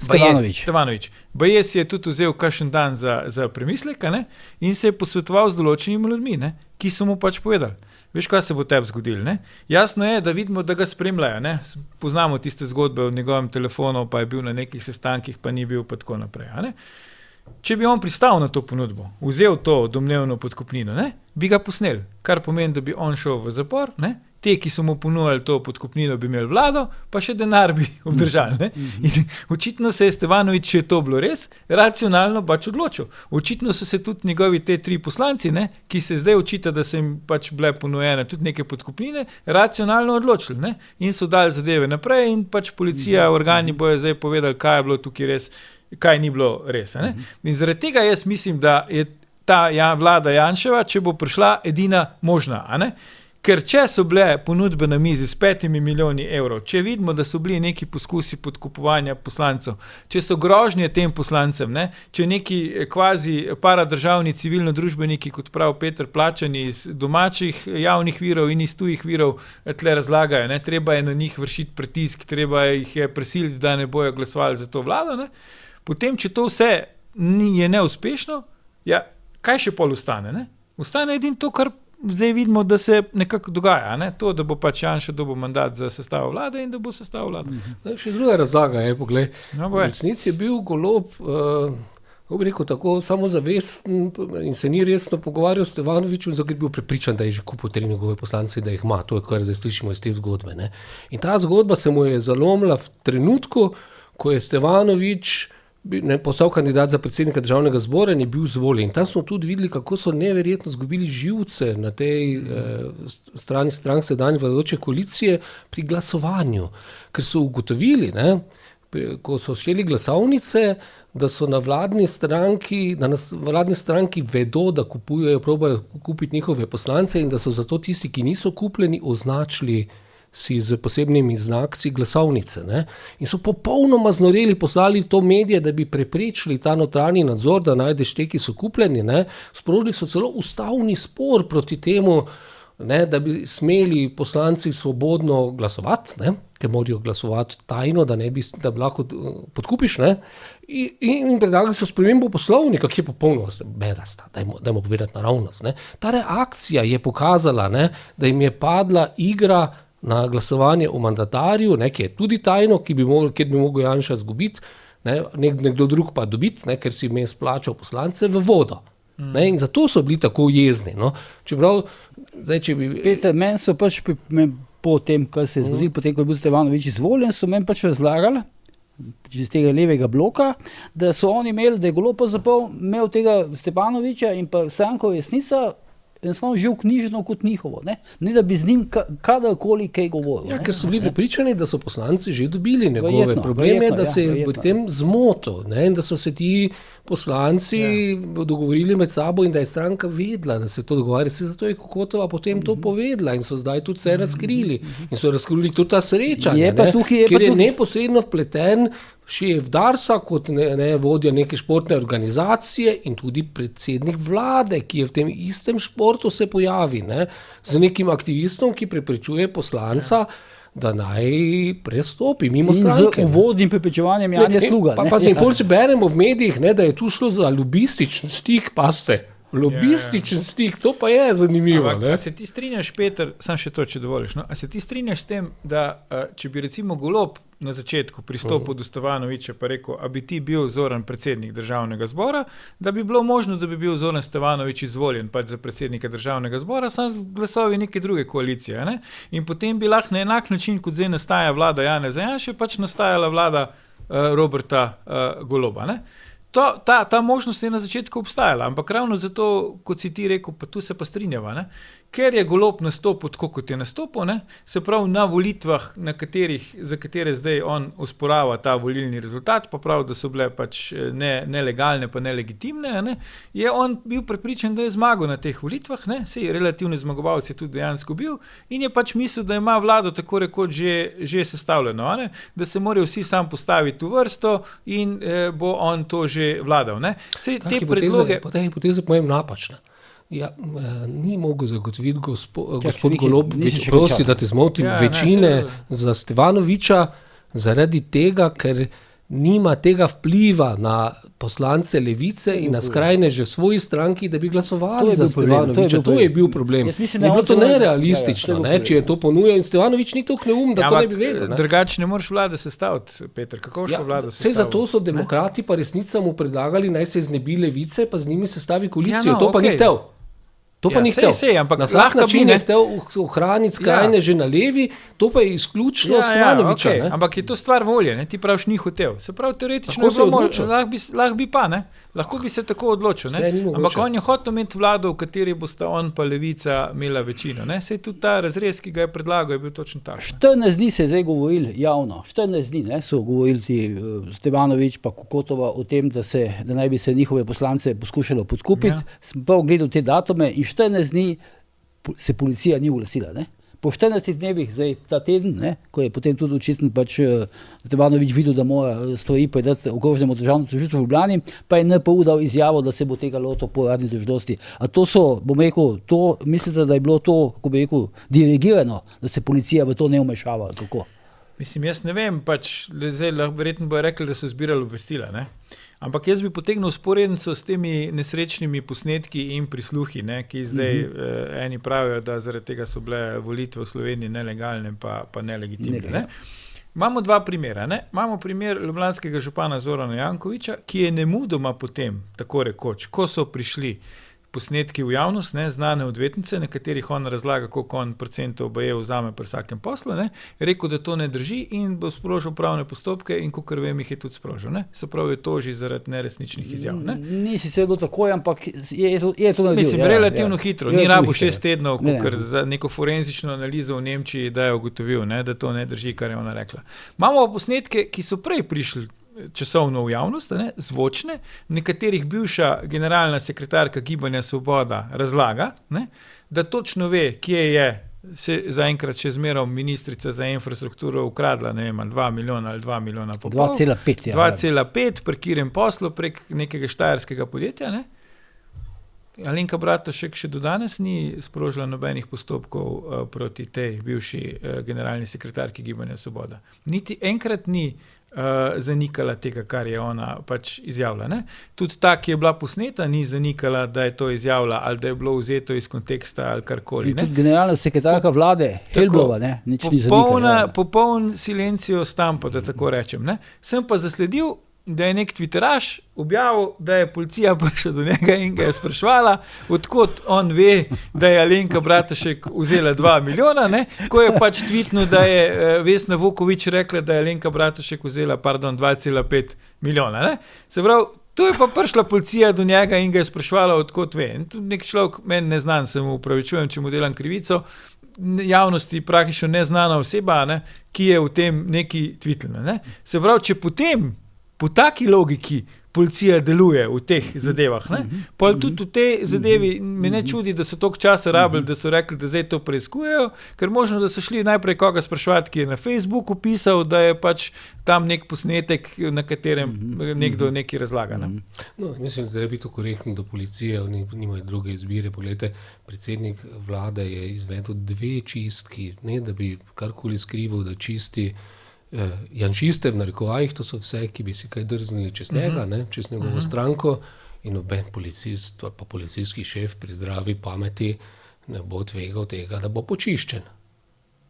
Stevanovič. Baje si je tudi vzel kakšen dan za premislek, ne? In se je posvetoval z določenimi ljudmi, ne? Ki so mu pač povedali. Veš, kaj se bo tebi zgodilo? Ne? Jasno je, da vidimo, da ga spremljajo. Ne? Poznamo tiste zgodbe v njegovem telefonu, pa je bil na nekih sestankih, pa ni bil, pa tako naprej. Ne? Če bi on pristal na to ponudbo, vzel to domnevno podkupnino, ne? bi ga posneli, kar pomeni, da bi on šel v zapor, ne? Te, ki so mu ponujali to podkupnino, bi imeli vlado, pa še denar bi obdržali. Ne? In očitno se je Stevanovič, če je to bilo res, racionalno pač odločil. Očitno so se tudi njegovi te 3 poslanci, ne, ki se zdaj očita, da so jim pač bile ponujene tudi neke podkupnine, racionalno odločili, ne? In so dali zadeve naprej in pač policija, organi bojo zdaj povedali, kaj je bilo tukaj res, kaj ni bilo res. Ne? In zaradi tega jaz mislim, da je ta vlada Janševa, če bo prišla, edina možna, a ne? Ker če so bile ponudbe na mizi s 5 milijoni evrov, če vidimo, da so bili neki poskusi podkupovanja poslancev, če so grožnje tem poslancem, ne, če neki kvazi paradržavni civilno-družbeniki, kot pravi Peter, plačani iz domačih javnih virov in iz tujih virov, tle razlagajo, ne, treba je na njih vršiti pritisk, treba jih je prisiliti, da ne bojo glasovali za to vlado, ne. Potem, če to vse je neuspešno, ja, kaj še pol ostane? Ne? Ostane edino to, kar zdaj vidimo, da se nekako dogaja, ne? To, da bo pač Janša dobil mandat za sestavo vlade in da bo sestavo vlade. Še druga razlaga je, poglej, v resnici je bil Golob, bi rekel tako, samozavesten in se ni resno pogovarjal s Stevanovičem, zato je bil prepričan, da je že kupil 3 njegove poslance, da jih ima. To je, kar zdaj slišimo iz te zgodbe. Ne? In ta zgodba se mu je zalomila v trenutku, ko je Stevanovič postal kandidat za predsednika državnega zbora in je bil izvoljen. Tam smo tudi videli, kako so neverjetno zgubili živce na tej strani strank sedanje vladajoče koalicije pri glasovanju. Ker so ugotovili, ne, ko so šteli glasovnice, da so na vladni stranki vedo, da probajo kupiti njihove poslance in da so zato tisti, ki niso kupljeni, označili si z posebnimi znakci glasovnice. Ne? In so popolnoma znoreli, poslali v to medije, da bi preprečili ta notranji nadzor, da najdeš te, ki so kupljeni. Ne? Sprožili so celo ustavni spor proti temu, ne, da bi smeli poslanci svobodno glasovati, ne? Ker morajo glasovati tajno, da bi lahko podkupiš. Ne? In predlagali so spremembo poslovnika, ki je popolnoma bedasta, dajmo povedati naravnost. Ne? Ta reakcija je pokazala, ne, da jim je padla igra na glasovanje o mandatarju, ne, ki je tudi tajno, kjer bi mogel Janša izgubiti, nekdo drug pa dobiti, ne, ker si jim je splačal poslance v vodo. Ne, in zato so bili tako jezni. No. Čeprav, zdaj, če bi... Peter, meni so pač po tem, kar se je zgodilo, potem, ko je bil Stevanovič izvoljen, so meni pač razlagali, iz tega levega bloka, da so oni imeli, da je Golob pravzaprav imel tega Stevanoviča in pa Stranko Resnica enostavno že vknjiženo kot njihovo. Ne da bi z njim kadarkoli kaj govoril. Ja, ker so bili prepričani, da so poslanci že dobili njegove. Problem je, da se je pri tem zmotil, ne, in da so se ti poslanci dogovorili med sabo in da je stranka vedela, da se to dogovarja. Zato je Kokotova potem to povedala in so zdaj tudi vse razkrili. In so razkrili tudi ta srečanja, kjer je neposredno vpleten šef Darsa kot vodja neke športne organizacije in tudi predsednik vlade, ki je v tem istem športu se pojavi, ne, z nekim aktivistom, ki preprečuje poslanca, da naj prestopi mimo stranke. Z uvodnim preprečevanjem Janje Sluga. Pa se polci beremo v medijih, ne, da je tu šlo za lobističen stik, paste. Lobističen stik, to pa je zanimivo. A se ti strinjaš, Peter, sam še to, če dovoliš, no? A se ti strinjaš s tem, da če bi recimo Golob na začetku pristopil do Stevanoviča pa rekel, a bi ti bil Zoran predsednik državnega zbora, da bi bilo možno, da bi bil Zoran Stevanovič izvoljen pač za predsednika državnega zbora, sam z glasovi neke druge koalicije. Ne? In potem bi lahko na enak način, kot zdaj nastaja vlada Janeza Janše, pač nastajala vlada Roberta Goloba. Ne? Ta možnost je na začetku obstajala, ampak ravno zato, kot si ti rekel, pa tu se pa strinjava, ne? Ker je Golob nastopil tako, kot je nastopil, ne? Se pravi na volitvah, za katere zdaj on osporava ta volilni rezultat, pa pravi, da so bile pač nelegalne pa nelegitimne, ne? Je on bil prepričan, da je zmagal na teh volitvah, ne? Sej relativni zmagovalec je tudi dejansko bil in je pač mislil, da ima vlado tako rekoč že sestavljeno, ne? Da se morajo vsi sam postaviti v vrsto in bo on to že vladal. Ne? Sej te predloge... Ta hipoteza je pojem napačna. Ja, ni mogel zagotoviti gospod Golob, prosti, da te zmotim, večine za Stevanoviča zaradi tega, ker nima tega vpliva na poslance levice in na skrajneže v svoji stranki, da bi glasovali za Stevanoviča. To je bil problem. Mislim, je bilo to nerealistično, če je to ponujal in Stevanovič ni toliko neum, da to ne bi vedel. Drugače ne moreš vlade sestaviti, Peter. Kako šlo vlado sestaviti? Vse zato so demokrati pa resnica mu predlagali, naj se znebi levice, pa z njimi sestavi koalicijo. To pa ni htel. To pa ni hotel. Ampak na vsak način je hotel ohraniti skrajne že na levi, to pa je izključno Stevanovića. Okay. Ampak je to stvar volje, ne? Ti praviš ni hotel. Se pravi, teoretično je bilo mogoče, lahko bi pa, ne? Lahko bi se tako odločil. Ne? Ampak on je hotel imeti vlado, v kateri bosta on pa Levica imela večino. Ne? Sej tudi ta razrez, ki ga je predlagal, je bil točno tak. 14 dni se je zdaj govorili javno, 14 dni ne, so govorili ti Stevanović pa Kokotova o tem, da naj bi se njihove poslance poskušalo podkupiti. Sem pa ogledal te datume in 14 dni se policija ni oglasila. Ne? Po 14 dnevih, zdaj ta teden, ne, ko je potem tudi očitno pač Stevanović videl, da mora stvari predati okrožnemu državnemu tožilstvu v Ljubljani, pa je NPU dal izjavo, da se bo tega lotil po uradni dolžnosti. A to so, bom rekel, to, mislite, da je bilo to, kako bi rekel, dirigirano, da se policija v to ne vmešava? Kako? Mislim, jaz ne vem, pač zdaj verjetno bojo rekli, da so zbirali obvestila, ne? Ampak jaz bi potegnil sporednico s temi nesrečnimi posnetki in prisluhi, ne, ki zdaj eni pravijo, da zaradi tega so bile volitve v Sloveniji nelegalne pa nelegitimne. Ne. Imamo dva primera. Ne. Imamo primer ljubljanskega župana Zorana Jankovića, ki je nemudoma potem, tako rekoč, ko so prišli posnetki v javnost, ne, znane odvetnice, na katerih on razlaga, koliko on procentov baje vzame pri vsakem poslu, ne, rekel, da to ne drži in bo sprožil pravne postopke in kakor vem, jih je tudi sprožil. Ne. Se pravi, je toži zaradi neresničnih izjav. Ne. Ni sicer bilo takoj, ampak je to naredil. Mislim, relativno hitro. Ni rabo 6 tednov, kakor za neko forenzično analizo v Nemčiji, da je ugotovil, ne, da to ne drži, kar je ona rekla. Imamo posnetke, ki so prej prišli časovno v javnost, ne, zvočne, nekaterih bivša generalna sekretarka Gibanja Svoboda razlaga, ne, da točno ve, kje je se zaenkrat še zmeraj ministrica za infrastrukturo ukradla, ne vem, 2 milijona ali 2 milijona pa pol. 2,5. 2,5 pri katerem poslu prek nekega štajerskega podjetja, ne. Alenka Bratušek še do danes ni sprožila nobenih postopkov proti tej bivši generalni sekretarki Gibanja Svoboda. Niti enkrat ni zanikala tega, kar je ona pač izjavila. Ne? Tudi ta, ki je bila posneta, ni zanikala, da je to izjavila ali da je bilo vzeto iz konteksta ali karkoli. Tudi generalna sekretarka vlade, Helblova, ne? Nič ni zanikala. Popoln silencio stampo, da tako rečem. Ne? Sem pa zasledil, da je nek twitteraš objavil, da je policija prišla do njega in ga je spraševala, odkot on ve, da je Alenka Bratušek vzela 2 milijona, ne? Ko je pač tweetnil, da je Vesna Vuković rekla, da je Alenka Bratušek vzela, 2,5 milijona. Ne? Se pravi, tu je pa prišla policija do njega in ga je spraševala, odkot ve. In tudi nek človek, meni neznan, se mu upravičujem, če mu delam krivico, javnosti praktično neznana oseba, ne? Ki je v tem neki tweetila. Ne? Se pravi, če potem po taki logiki policija deluje v teh zadevah. Ne? Pol tudi v tej zadevi me ne čudi, da so toliko časa rabili, da so rekli, da zdaj to preiskujejo, ker možno, da so šli najprej koga spraševati, ki je na Facebooku pisal, da je pač tam nek posnetek, na katerem nekdo nekaj razlaga. Ne? No, mislim, da je biti korektno do policije, oni nimajo druge izbire. Poglejte, predsednik vlade je izvedel 2 čistki, ne da bi karkoli skrival, da čisti janšiste v narekovajih, to so vse, ki bi si kaj drznili čez njega, ne, čez njegovo stranko in noben policist ali pa policijski šef pri zdravi pameti ne bo tvegal tega, da bo počiščen.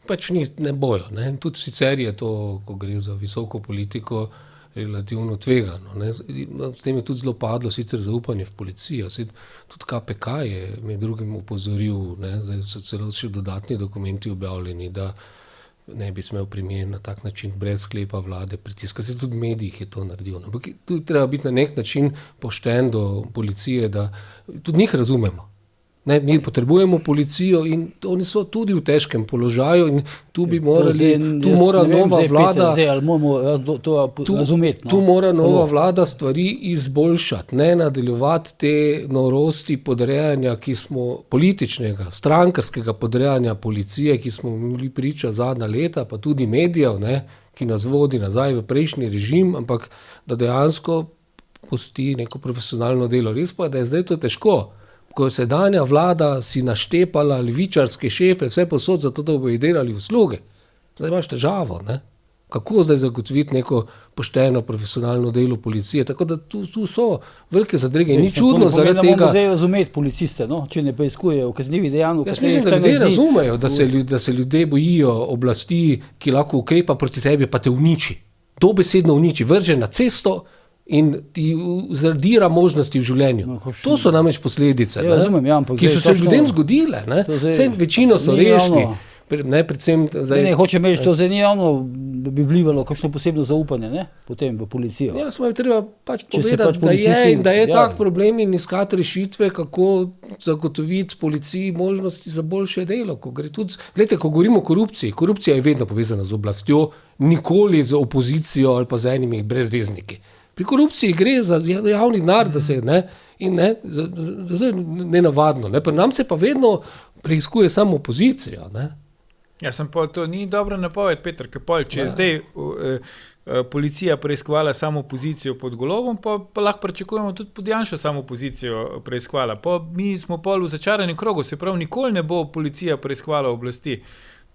Pač ne bojo. Ne. Tudi sicer je to, ko gre za visoko politiko, relativno tvegano. Ne. S tem je tudi zelo padlo sicer zaupanje v policijo. Tudi KPK je med drugim opozoril, ne, zdaj so celo še dodatni dokumenti objavljeni, da ne bi smel premier na tak način brez sklepa vlade pritiska. Se tudi v medijih je to naredil. Ampak tu treba biti na nek način pošten do policije, da tudi njih razumemo. Ne, mi potrebujemo policijo in oni so tudi v težkem položaju in tu bi morali, tu mora nova vlada tu mora nova vlada stvari izboljšati, ne nadaljevati te norosti podrejanja, ki smo političnega, strankarskega podrejanja policije, ki smo bili priča zadnja leta, pa tudi medijev, ne, ki nas vodi nazaj v prejšnji režim, ampak da dejansko pusti neko profesionalno delo. Res pa, da je zdaj to težko. Ko je sedanja vlada si naštepala levičarske šefe, vse posod, zato da bojo delali usluge. Zdaj imaš težavo, ne? Kako zdaj zagotoviti neko pošteno profesionalno delo policije? Tako da tu so velike zadrege in ni čudno zaradi tega. Zdaj razumeti policiste, no? Če ne preiskujejo kaznivih dejanj. Jaz mislim, da ljudje razumejo, da se ljudje bojijo oblasti, ki lahko ukrepa proti tebi, pa te uniči. Dobesedno uniči, vrže na cesto in ti zadira možnosti v življenju. To so namreč posledice, razumem, ki so se ljudem zgodile. Večino so rešili. Predvsem zdaj. Hočem reči, to zdaj ni javno, da bi vlivalo kakšno posebno zaupanje, ne? Potem v policijo. Ja, smo treba povedati, da je tak problem in iskati rešitve, kako zagotoviti policiji možnosti za boljše delo. Ko govorimo o korupciji, korupcija je vedno povezana z oblastjo, nikoli z opozicijo ali pa z enimi brezvezniki. Pri korupciji gre za javni denar, da se nenavadno. Pri nam se pa vedno preiskuje samo opozicija. To ni dobra napoved, Peter Kepol, če je zdaj policija preiskovala samo opozicijo pod Golobom, pa lahko pričakujemo tudi pod Janšo samo opozicijo preiskovala. Mi smo pol v začaranem krogu, se pravi, nikoli ne bo policija preiskovala oblasti.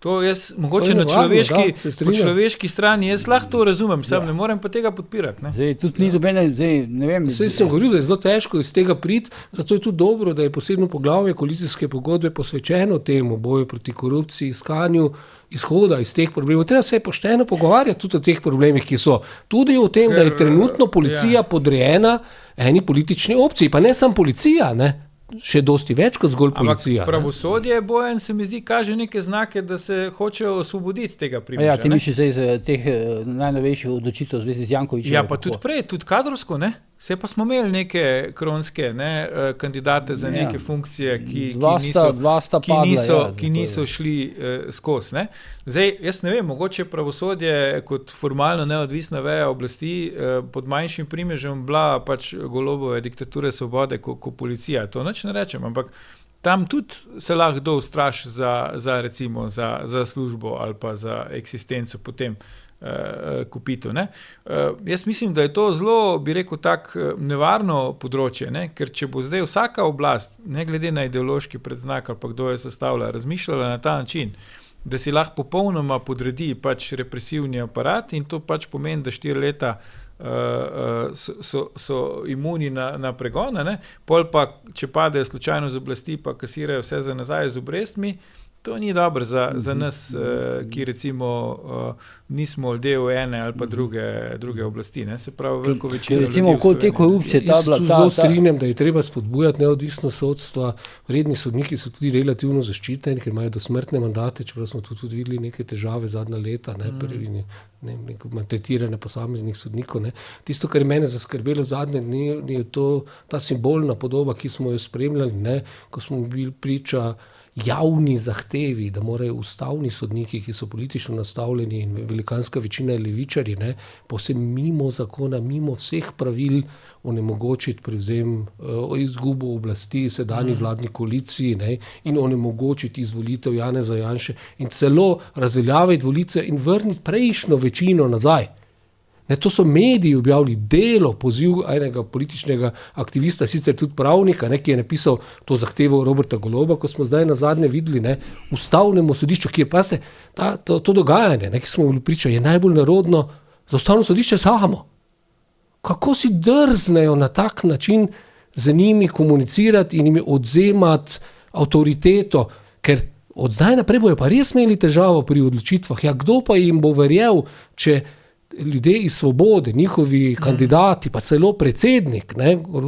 To jaz mogoče na človeški strani, jaz lahko to razumem, sam ne morem pa tega podpirati. Ne? Zdaj, tudi ni dobene, ne vem. Saj sem govoril, da je zelo težko iz tega priti, zato je tudi dobro, da je posebno poglavje koalicijske pogodbe posvečeno temu boju proti korupciji, iskanju izhoda iz teh problemov. Treba se pošteno pogovarjati tudi o teh problemih, ki so. Tudi o tem, da je trenutno policija podrejena eni politični opciji, pa ne samo policija, ne? Še dosti več kot zgolj policija. Ampak pravosodje, Bojan, se mi zdi, kaže neke znake, da se hočejo osvoboditi tega primeža. Ja, ti misliš zdaj z teh najnovejših odločitev v zvezi z Jankovićem? Ja, pa tudi prej, tudi kadrovsko, ne? Vse pa smo imeli neke kronske kandidate za neke funkcije, ki niso šli skozi. Ne? Zdaj, jaz ne vem, mogoče pravosodje kot formalno neodvisna veja oblasti pod manjšim primežem bila pač Golobove diktature svobode kot policija. To nič ne rečem, ampak tam tudi se lahko kdo ustraši za službo ali pa za eksistenco potem kupitu. Jaz mislim, da je to zelo, bi rekel, tak nevarno področje, ne? Ker če bo zdaj vsaka oblast, ne glede na ideološki predznak ali pa kdo je sestavlja, razmišljala na ta način, da si lahko popolnoma podredi pač represivni aparat in to pač pomeni, da 4 leta so imuni na pregone, ne? Pol pa, če padejo slučajno z oblasti, pa kasirajo vse za nazaj z obrestmi, to ni dobro za nas, ki recimo nismo del ene ali pa druge oblasti. Ne? Se pravi, veliko večino ljudi recimo okoli te korupcije. Jaz se tu zelo strinjam, da je treba spodbujati neodvisnost sodstva. Vredni sodniki so tudi relativno zaščiteni, ker imajo dosmrtne mandate, čeprav smo tudi videli neke težave zadnja leta, neko maltretiranje posameznih sodnikov. Ne? Tisto, kar je mene zaskrbelo zadnje dni, je ta simbolna podoba, ki smo jo spremljali, ne? Ko smo bili priča javni zahtevi, da morajo ustavni sodniki, ki so politično nastavljeni in velikanska večina je levičarji, povsem mimo zakona, mimo vseh pravil onemogočiti prevzem izgubo oblasti sedanji vladni koaliciji in onemogočiti izvolitev Janeza Janše in celo razveljaviti volitve in vrniti prejšnjo večino nazaj. To so mediji objavili delo, poziv enega političnega aktivista, sicer tudi pravnika, ki je napisal to zahtevo Roberta Goloba, ko smo zdaj nazadnje videli, ustavnemu sodišču, ki je, pazite, to dogajanje, ki smo bili priča, je najbolj narodno za ustavno sodišče samo. Kako si drznejo na tak način z njimi komunicirati in jim odzemati avtoriteto, ker od zdaj naprej bojo pa res imeli težavo pri odločitvah. Ja, kdo pa jim bo verjel, če ljudje iz Svobode, njihovi kandidati, pa celo predsednik,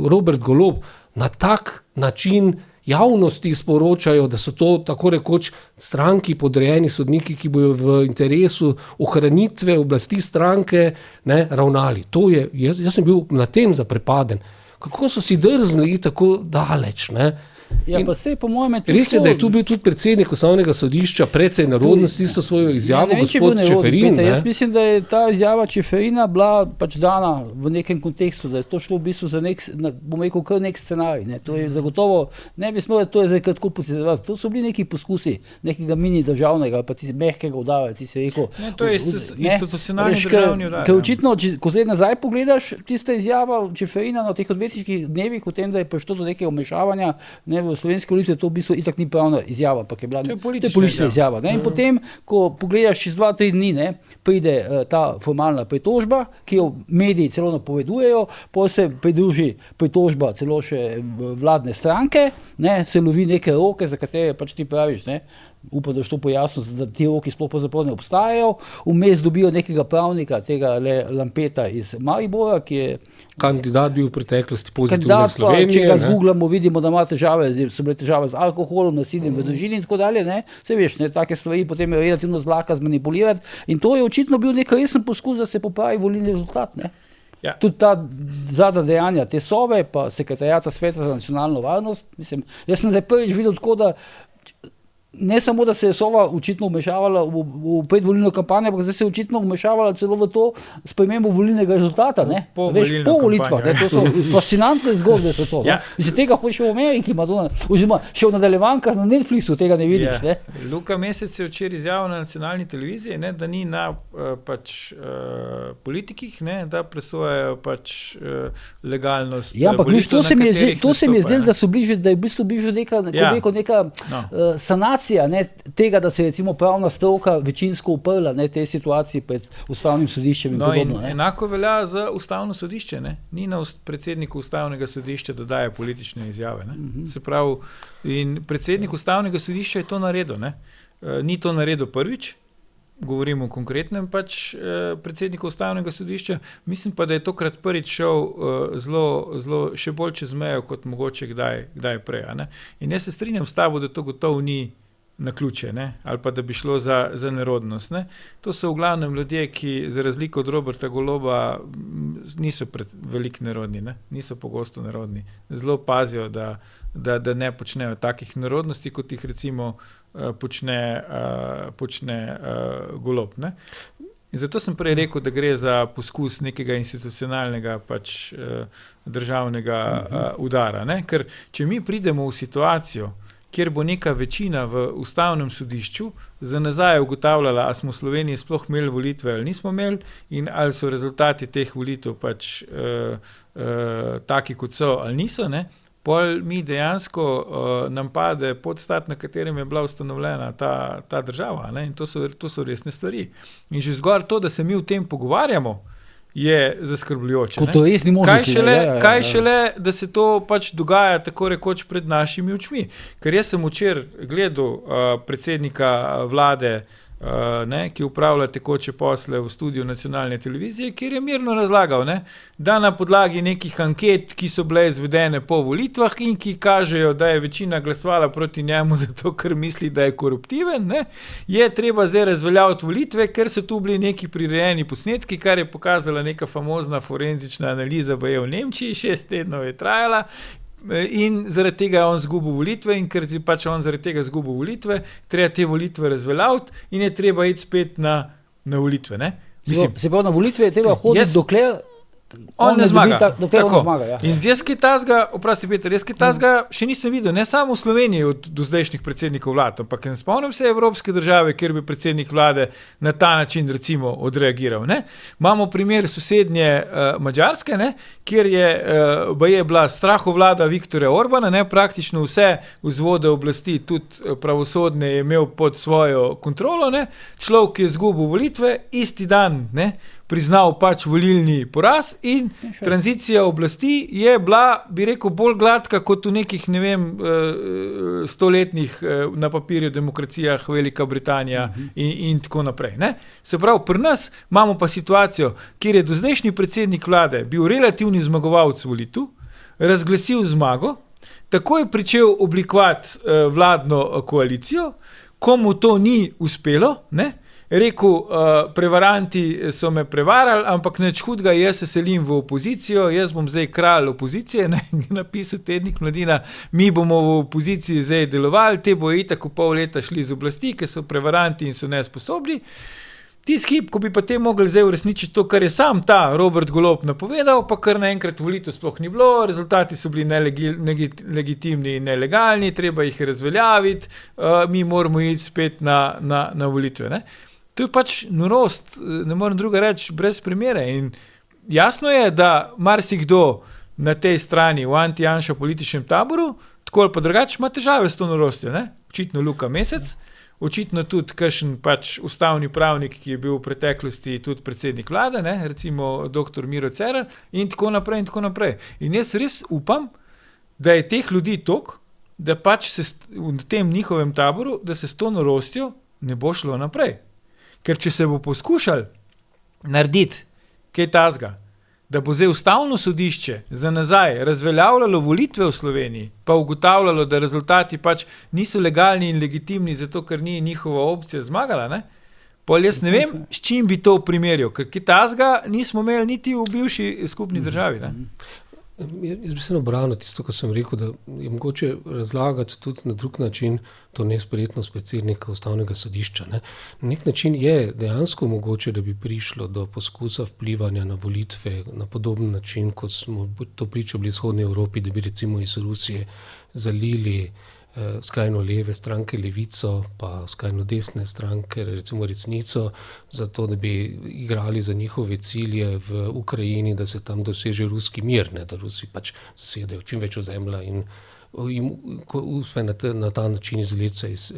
Robert Golob, na tak način javnosti sporočajo, da so to tako rekoč stranki podrejeni sodniki, ki bojo v interesu ohranitve oblasti stranke ravnali. Jaz sem bil na tem zaprepaden. Kako so si drznili tako daleč, Ja, pa sej, po mojem, res je, da je tu bil tudi predsednik ustavnega sodišča, precej narodnosti isto svojo izjavo, gospod Čeferin. Jaz mislim, da je ta izjava Čeferina bila pač dana v nekem kontekstu, da je to šlo v bistvu za bomo rekel, kar nek scenarij. To je zagotovo, ne bi smelo, to je zdaj kratko posledovati. To so bili neki poskusi, nekega mini državnega, ali pa ti mehkega udara, ti si rekel. To je institucionalni državni udar. Ker očitno, ko zdaj nazaj pogledaš, tista izjava Čeferina na teh odvetniških dnevih o tem, da je prišlo do nekega vmešavanja v slovenske volitve, to v bistvu itak ni pravna izjava, pa je bila politična izjava. In potem, ko pogledaš čez 2-3 dni, pride ta formalna pritožba, ki jo mediji celo napovedujejo, potem se pridruži pritožba celo še vladne stranke, se lovi neke roke, za katere pač ti praviš, upam, da je to pojasnil, da ti roki sploh pravzaprav ne obstajajo, vmes dobijo nekega pravnika, tega Lampeta iz Maribora, ki je kandidat bil v preteklosti pozitivne kandidat, Slovenije. če ga zgooglamo, vidimo, da ima težave, so bile težave z alkoholom, nasiljem v družini in tako dalje, ne, se veš, ne, take stvari potem je relativno zlahka zmanipulirati in to je očitno bil nek resen poskus, da se popravi volilni rezultat, ne. Ja. Tudi ta zadnja dejanja te Sove, pa sekretariata Sveta za nacionalno varnost, mislim, jaz sem zdaj prvič videl tako, da ne samo, da se je Sova očitno vmešavala v predvolilno kampanjo, ampak zdaj se je očitno vmešavala celo v to spremembo volilnega rezultata, ne? Po volitvah, ne? To so fascinantne zgodbe so to. Ja. Mislim, tega še v Ameriki Madonna, oziroma še v nadaljevankah na Netflixu tega ne vidiš, ne? Luka Mesec je včeraj izjavil na nacionalni televiziji, ne, da ni na politikih, ne, da presojajo legalnost volitev, to se mi je zdelo, da so bliže, da je v bistvu bliže neka sanacija, ne, tega, da se je recimo pravna stroka večinsko uprla, ne, tej situaciji pred ustavnim sodiščem in podobno. In enako velja za ustavno sodišče, ne. Ni na predsedniku ustavnega sodišča, da daje politične izjave, ne. Se pravi, in predsednik ustavnega sodišča je to naredil, ne. Ni to naredil prvič, govorimo o konkretnem predsedniku ustavnega sodišča, mislim pa, da je tokrat prvič šel zelo še bolj čez mejo, kot mogoče kdaj prej, ne. In jaz se strinjam s tabo, da to gotovo ni naključje, ne, ali pa da bi šlo za nerodnost, ne. To so v glavnem ljudje, ki za razliko od Roberta Goloba niso veliko nerodni, ne, niso pogosto nerodni. Zelo pazijo, da ne počnejo takih nerodnosti, kot jih recimo počne Golob, ne. In zato sem prej rekel, da gre za poskus nekega institucionalnega državnega udara, ne, ker če mi pridemo v situacijo, kjer bo neka večina v ustavnem sodišču za nazaj ugotavljala, a smo v Sloveniji sploh imeli volitve ali nismo imeli in ali so rezultati teh volitev taki, kot so ali niso, ne, pol mi dejansko nam pade podstat, na katerem je bila ustanovljena ta država, ne, in to so resne stvari. In že zgolj to, da se mi o tem pogovarjamo, je zaskrbljujoče. Kaj šele, da se to dogaja tako rekoč pred našimi očmi. Ker jaz sem včeraj gledal predsednika vlade, ki upravlja tekoče posle v studiu nacionalne televizije, kjer je mirno razlagal, ne, da na podlagi nekih anket, ki so bile izvedene po volitvah in ki kažejo, da je večina glasovala proti njemu zato, ker misli, da je koruptiven, ne, je treba zdaj razveljaviti volitve, ker so tu bili neki prirejeni posnetki, kar je pokazala neka famozna forenzična analiza v Nemčiji, 6 tednov je trajala. In zaradi tega je on izgubil volitve in ker je on zaradi tega izgubil volitve, treba te volitve razveljaviti in je treba iti spet na volitve, ne? Se pravi, na volitve je treba hoditi, dokler on ne zmaga. Ja. In jaz kaj tazga, oprosti Peter, jaz kaj tazga še nisem videl, ne samo v Sloveniji od dozdajšnjih predsednikov vlad, ampak ne spomnim se evropske države, kjer bi predsednik vlade na ta način recimo odreagiral, ne. Imamo primer sosednje Madžarske, ne, kjer je bila strahovlada Viktorja Orbana, ne, praktično vse vzvode oblasti, tudi pravosodne je imel pod svojo kontrolo, ne, človek je izgubil volitve, isti dan, ne, priznal volilni poraz in tranzicija oblasti je bila, bi rekel, bolj gladka kot v nekih, ne vem, 100-letnih na papirju demokracijah Velika Britanija in tako naprej, ne. Se pravi, pri nas imamo pa situacijo, kjer je dozdajšnji predsednik vlade bil relativni zmagovalec volitev, razglasil zmago, takoj pričel oblikovati vladno koalicijo, komu to ni uspelo, ne, rekel, prevaranti so me prevarali, ampak nič hudega, jaz se selim v opozicijo, jaz bom zdaj kralj opozicije, ne, napisal tednik Mladina, mi bomo v opoziciji zdaj delovali, te bojo itak v pol leta šli z oblasti, ker so prevaranti in so nesposobni. Tisti hip, ko bi pa te mogli zdaj uresničiti to, kar je sam ta Robert Golob napovedal, pa kar naenkrat volitev sploh ni bilo, rezultati so bili nelegitimni in nelegalni, treba jih razveljaviti, mi moramo iti spet na volitve, ne. To je norost, ne morem druga reči, brez primere. In jasno je, da marsikdo na tej strani v anti-Janša političnem taboru, tako ali pa drugače, ima težave s to norostjo, ne? Očitno Luka Mesec, očitno tudi kakšen ustavni pravnik, ki je bil v preteklosti tudi predsednik vlade, ne? Recimo dr. Miro Cerar in tako naprej in tako naprej. In jaz res upam, da je teh ljudi toliko, da pač se v tem njihovem taboru, da se s to norostjo ne bo šlo naprej. Ker če se bo poskušal narediti kaj tazga, da bo zdaj ustavno sodišče za nazaj razveljavljalo volitve v Sloveniji, pa ugotavljalo, da rezultati pač niso legalni in legitimni, zato ker ni njihova opcija zmagala, ne? Pol jaz ne vem, s čim bi to primerjal, ker kaj tazga nismo imeli niti v bivši skupni državi, ne? Jaz bi se obranil tisto, ko sem rekel, da je mogoče razlagati tudi na drug način to nesprejetnost predsednika ustavnega sodišča. Ne. Na nek način je dejansko mogoče, da bi prišlo do poskusa vplivanja na volitve na podoben način, kot smo to pričali v vzhodni Evropi, da bi recimo iz Rusije zalili skrajno leve stranke Levico, pa skrajno desne stranke, recimo Resnico, zato da bi igrali za njihove cilje v Ukrajini, da se tam doseže ruski mir, ne, da Rusi pač zasedajo čim več ozemlja in uspe na ta način izvleči iz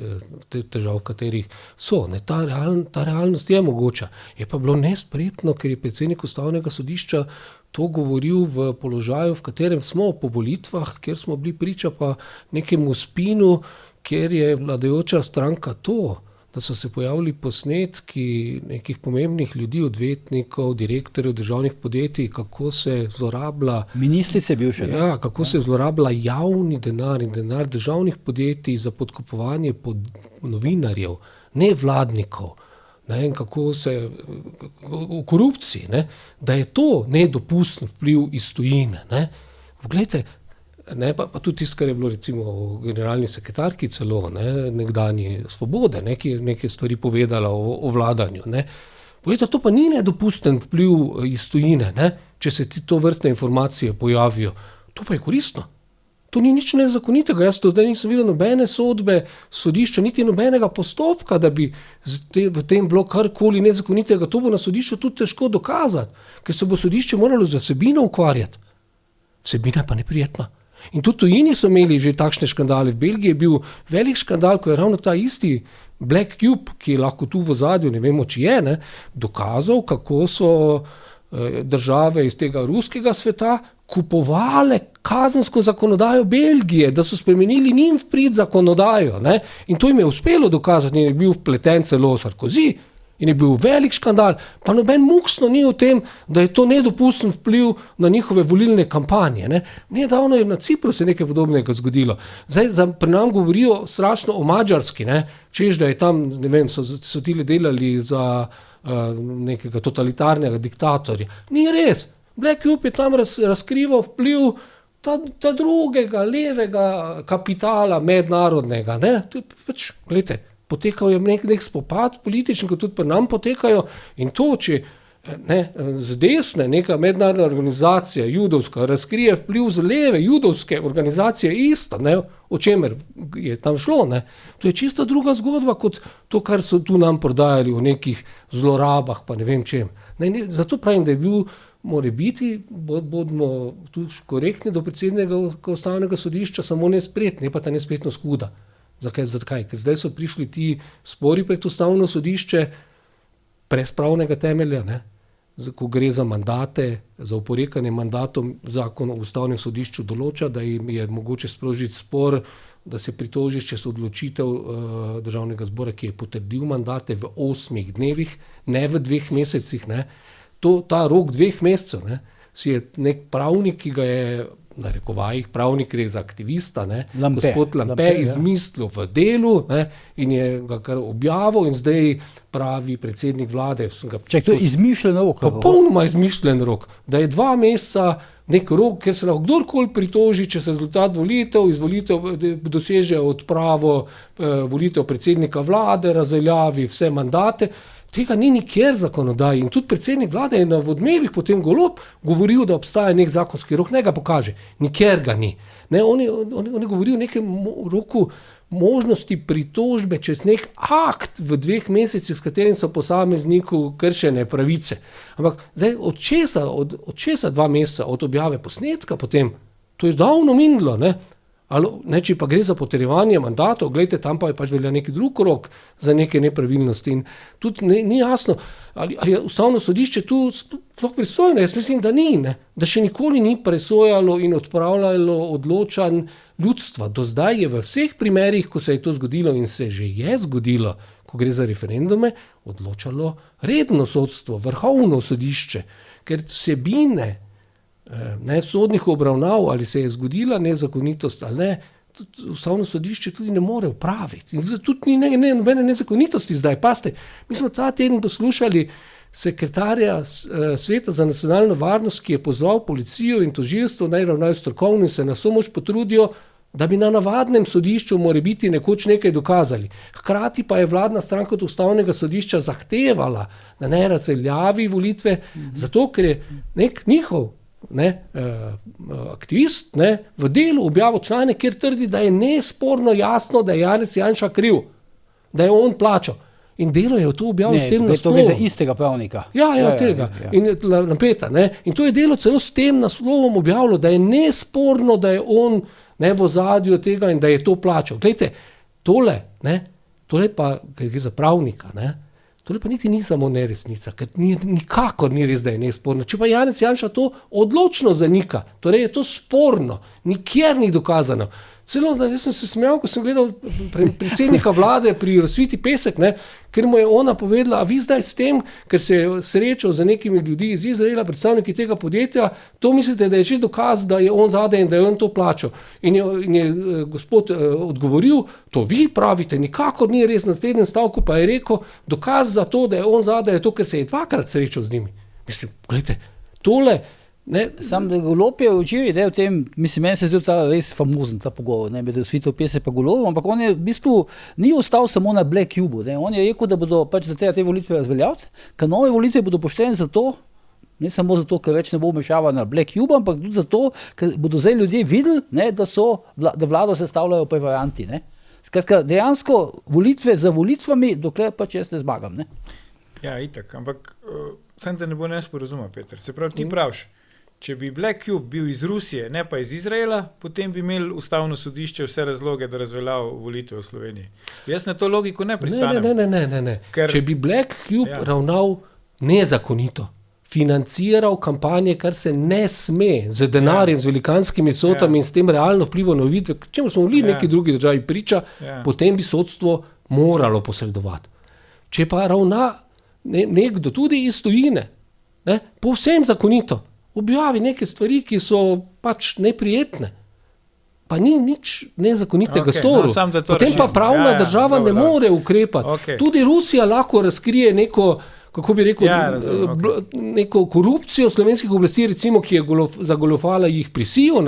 težav, v katerih so. Ne, ta realnost je mogoča. Je pa bilo nesprejetno, ker je predsednik ustavnega sodišča to govoril v položaju, v katerem smo po volitvah, kjer smo bili priča pa nekemu spinu, kjer je vladajoča stranka to, da so se pojavili posnetki nekih pomembnih ljudi, odvetnikov, direktorjev državnih podjetij, kako se zlorablja ministrice bivše. Ja, kako se zlorablja javni denar in denar državnih podjetij za podkupovanje novinarjev, ne vladnikov. Ne, in kako se v korupciji, ne, da je to nedopusten vpliv iz tujine. Ne. Poglejte, ne, pa tudi tisto, kar je bilo recimo o generalni sekretarki celo, ne, nekdanji Svobode, neke stvari povedala o vladanju. Ne. Poglejte, to pa ni nedopusten vpliv iz tujine, ne, če se ti to vrstne informacije pojavijo. To pa je koristno. To ni nič nezakonitega. Jaz do zdaj nisem videl nobene sodbe sodišča, niti nobenega postopka, da bi v tem bilo karkoli nezakonitega. To bo na sodišču tudi težko dokazati, ker se bo sodišče moralo z vsebino ukvarjati. Vsebina pa neprijetna. In tudi tujini so imeli že takšne škandale. V Belgiji je bil velik škandal, ko je ravno ta isti Black Cube, ki je lahko tu v ozadju, ne vemo, či je, ne, dokazal, kako so države iz tega ruskega sveta kupovale kazensko zakonodajo Belgije, da so spremenili njim v prid zakonodajo. Ne? In to jim je uspelo dokazati, in je bil vpleten celo Sarkozy, in je bil velik škandal, pa noben muksno ni o tem, da je to nedopusten vpliv na njihove volilne kampanje. Ne? Nedavno je na Cipru se nekaj podobnega zgodilo. Zdaj pri nam govorijo strašno o Madžarski, ne? Češ, da je tam, ne vem, so tile delali za nekega totalitarnega diktatorja. Ni res. Black Cube je tam razkrival vpliv ta drugega, levega kapitala mednarodnega. Ne? Pač, gledajte, potekal je nek spopad politični, kot tudi pri nam potekajo, in to, če z desne neka mednarodna organizacija, judovska, razkrije vpliv z leve judovske organizacije isto, ne, o čemer je tam šlo, ne. To je čisto druga zgodba, kot to, kar so tu nam prodajali o nekih zlorabah, pa ne vem čem. Zato pravim, da je bil, more biti, bodimo tu korektni do predsednega ustavnega sodišča, samo nespretni, ne pa ta nespretnost huda. Zakaj? Ker zdaj so prišli ti spori pred ustavno sodišče brez pravnega temelja, ne? Ko gre za mandate, za oporekanje mandatom, zakon o ustavnem sodišču določa, da jim je mogoče sprožiti spor, da se pritožiš, če so odločitev državnega zbora, ki je potrdil mandate v 8 dnevih, ne v 2 mesecih. Ne? Ta rok 2 mesecev, ne? Si je nek pravnik, ki ga je, na rekovajih, pravnik gre za aktivista, ne? Gospod Lampe izmislil v Delu, ne? In je ga kar objavil in zdaj pravi predsednik vlade. Čak, to je izmišljen rok. Popolnoma izmišljen rok. Da je 2 meseca nek rok, ker se lahko kdorkoli pritoži, če se rezultat volitev, izvolitev doseže odpravo volitev predsednika vlade, razveljavi vse mandate. Tega ni nikjer zakonodaji. In tudi predsednik vlade je na Odmevih potem Golob govoril, da obstaja nek zakonski rok, ne ga pokaže. Nikjer ga ni. Ne, oni govorijo o nekem roku možnosti pritožbe čez nek akt v 2 mesecih, s katerim so posamezniku kršene pravice. Ampak zdaj od česa 2 meseca, od objave posnetka potem, to je davno minilo, ne? Če pa gre za potrjevanje mandatov, gledajte, tam pa je pač velja neki drug rok za neke nepravilnosti in tudi ni jasno, ali je ustavno sodišče tu sploh presojeno. Jaz mislim, da ni, ne? Da še nikoli ni presojalo in odpravljalo odločanj ljudstva. Do zdaj je v vseh primerih, ko se je to zgodilo in se že je zgodilo, ko gre za referendume, odločalo redno sodstvo, vrhovno sodišče, ker vsebine sodnih obravnav, ali se je zgodila nezakonitost ali ne, ustavno sodišče tudi ne more upraviti. In tudi ni nobene nezakonitosti zdaj. Pazite, mi smo ta teden poslušali sekretarja Sveta za nacionalno varnost, ki je pozval policijo in tožilstvo, naj ravnajo strokovno in se na vso moč potrudijo, da bi na navadnem sodišču morebiti nekoč nekaj dokazali. Hkrati pa je vladna stranka od ustavnega sodišča zahtevala, da ne razveljavi volitve, zato ker je nek njihov aktivist v Delu objavil članek, kjer trdi, da je nesporno jasno, da je Janez Janša kriv, da je on plačal. In Delo je to objavil s tem naslovom. To gre za istega pravnika. Ja, tega. Ja. In napeta. In to je Delo celo s tem naslovom objavilo, da je nesporno, da je on v ozadju tega in da je to plačal. Glejte, tole pa, ker gre za pravnika, tole pa niti ni samo neresnica, ker nikakor ni res, da je nesporno. Če pa Janez Janša to odločno zanika, torej je to sporno, nikjer ni dokazano. Celo, jaz sem se smejal, ko sem gledal predsednika vlade pri Rosviti Pesek, ker mu je ona povedala, a vi zdaj s tem, ker se je srečal z nekimi ljudi iz Izraela, predstavniki tega podjetja, to mislite, da je že dokaz, da je on zadaj in da je on to plačal. In je gospod odgovoril, to vi pravite, nikakor ni res. Na naslednjem stavku pa je rekel, dokaz za to, da je on zadaj, je to, ker se je dvakrat srečal z njimi. Mislim, gledajte, tole Sam Golob je včeraj v tem, mislim, meni se zdi ta res famozen ta pogovor, med Rosvito Pesek pa Golobom, ampak on je v bistvu ni ostal samo na Black Cubu, on je rekel, da bodo pač da te volitve razveljaviti, ker nove volitve bodo poštene zato, ne samo zato, ker več ne bo vmešava na Black Cube, ampak tudi zato, ker bodo zdaj ljudje videli, da vlado sestavljajo po varianti. Skratka, dejansko volitve za volitvami, dokler pač jaz ne zmagam. Ja, itak, ampak sem te ne bo nesporazuma, Peter. Se pravi, ti praviš, če bi Black Cube bil iz Rusije, ne pa iz Izraela, potem bi imeli ustavno sodišče vse razloge, da razveljavlja volitve v Sloveniji. Jaz na to logiko ne pristanem. Ne. Če bi Black Cube ravnal nezakonito, financiral kampanje, kar se ne sme, z denarjem, z velikanskimi sotami in s tem realno vplival na volitve, čemu smo bili neki drugi državi priča, potem bi sodstvo moralo posredovati. Če pa ravna nekdo tudi iz tujine, povsem zakonito, objavi neke stvari, ki so pač neprijetne, pa ni nič nezakonitega storil. Potem pa pravna država ne more ukrepati. Tudi Rusija lahko razkrije neko, kako bi rekel, neko korupcijo slovenskih oblasti, recimo, ki je zagoljufala jih prisijo,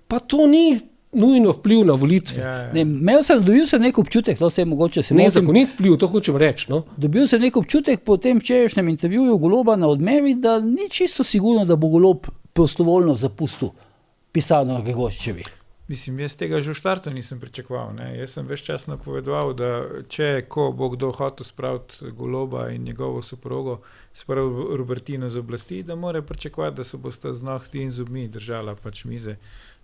pa to ni nujno vpliv na volitve. Dobil sem nek občutek, nezakonit vpliv, to hočem reči. Dobil sem nek občutek po tem včerajšnjem intervjuju Goloba na Odmevi, da ni čisto sigurno, da bo Golob prostovoljno zapustil pisarno na Gregorčičevi. Mislim, jaz tega že v štartu nisem pričakoval. Jaz sem ves čas napovedoval, da ko bo kdo hotel spraviti Goloba in njegovo soprogo, sprav Robertino z oblasti, da mora pričakovati, da se bosta z nohti in zubmi držala pač mize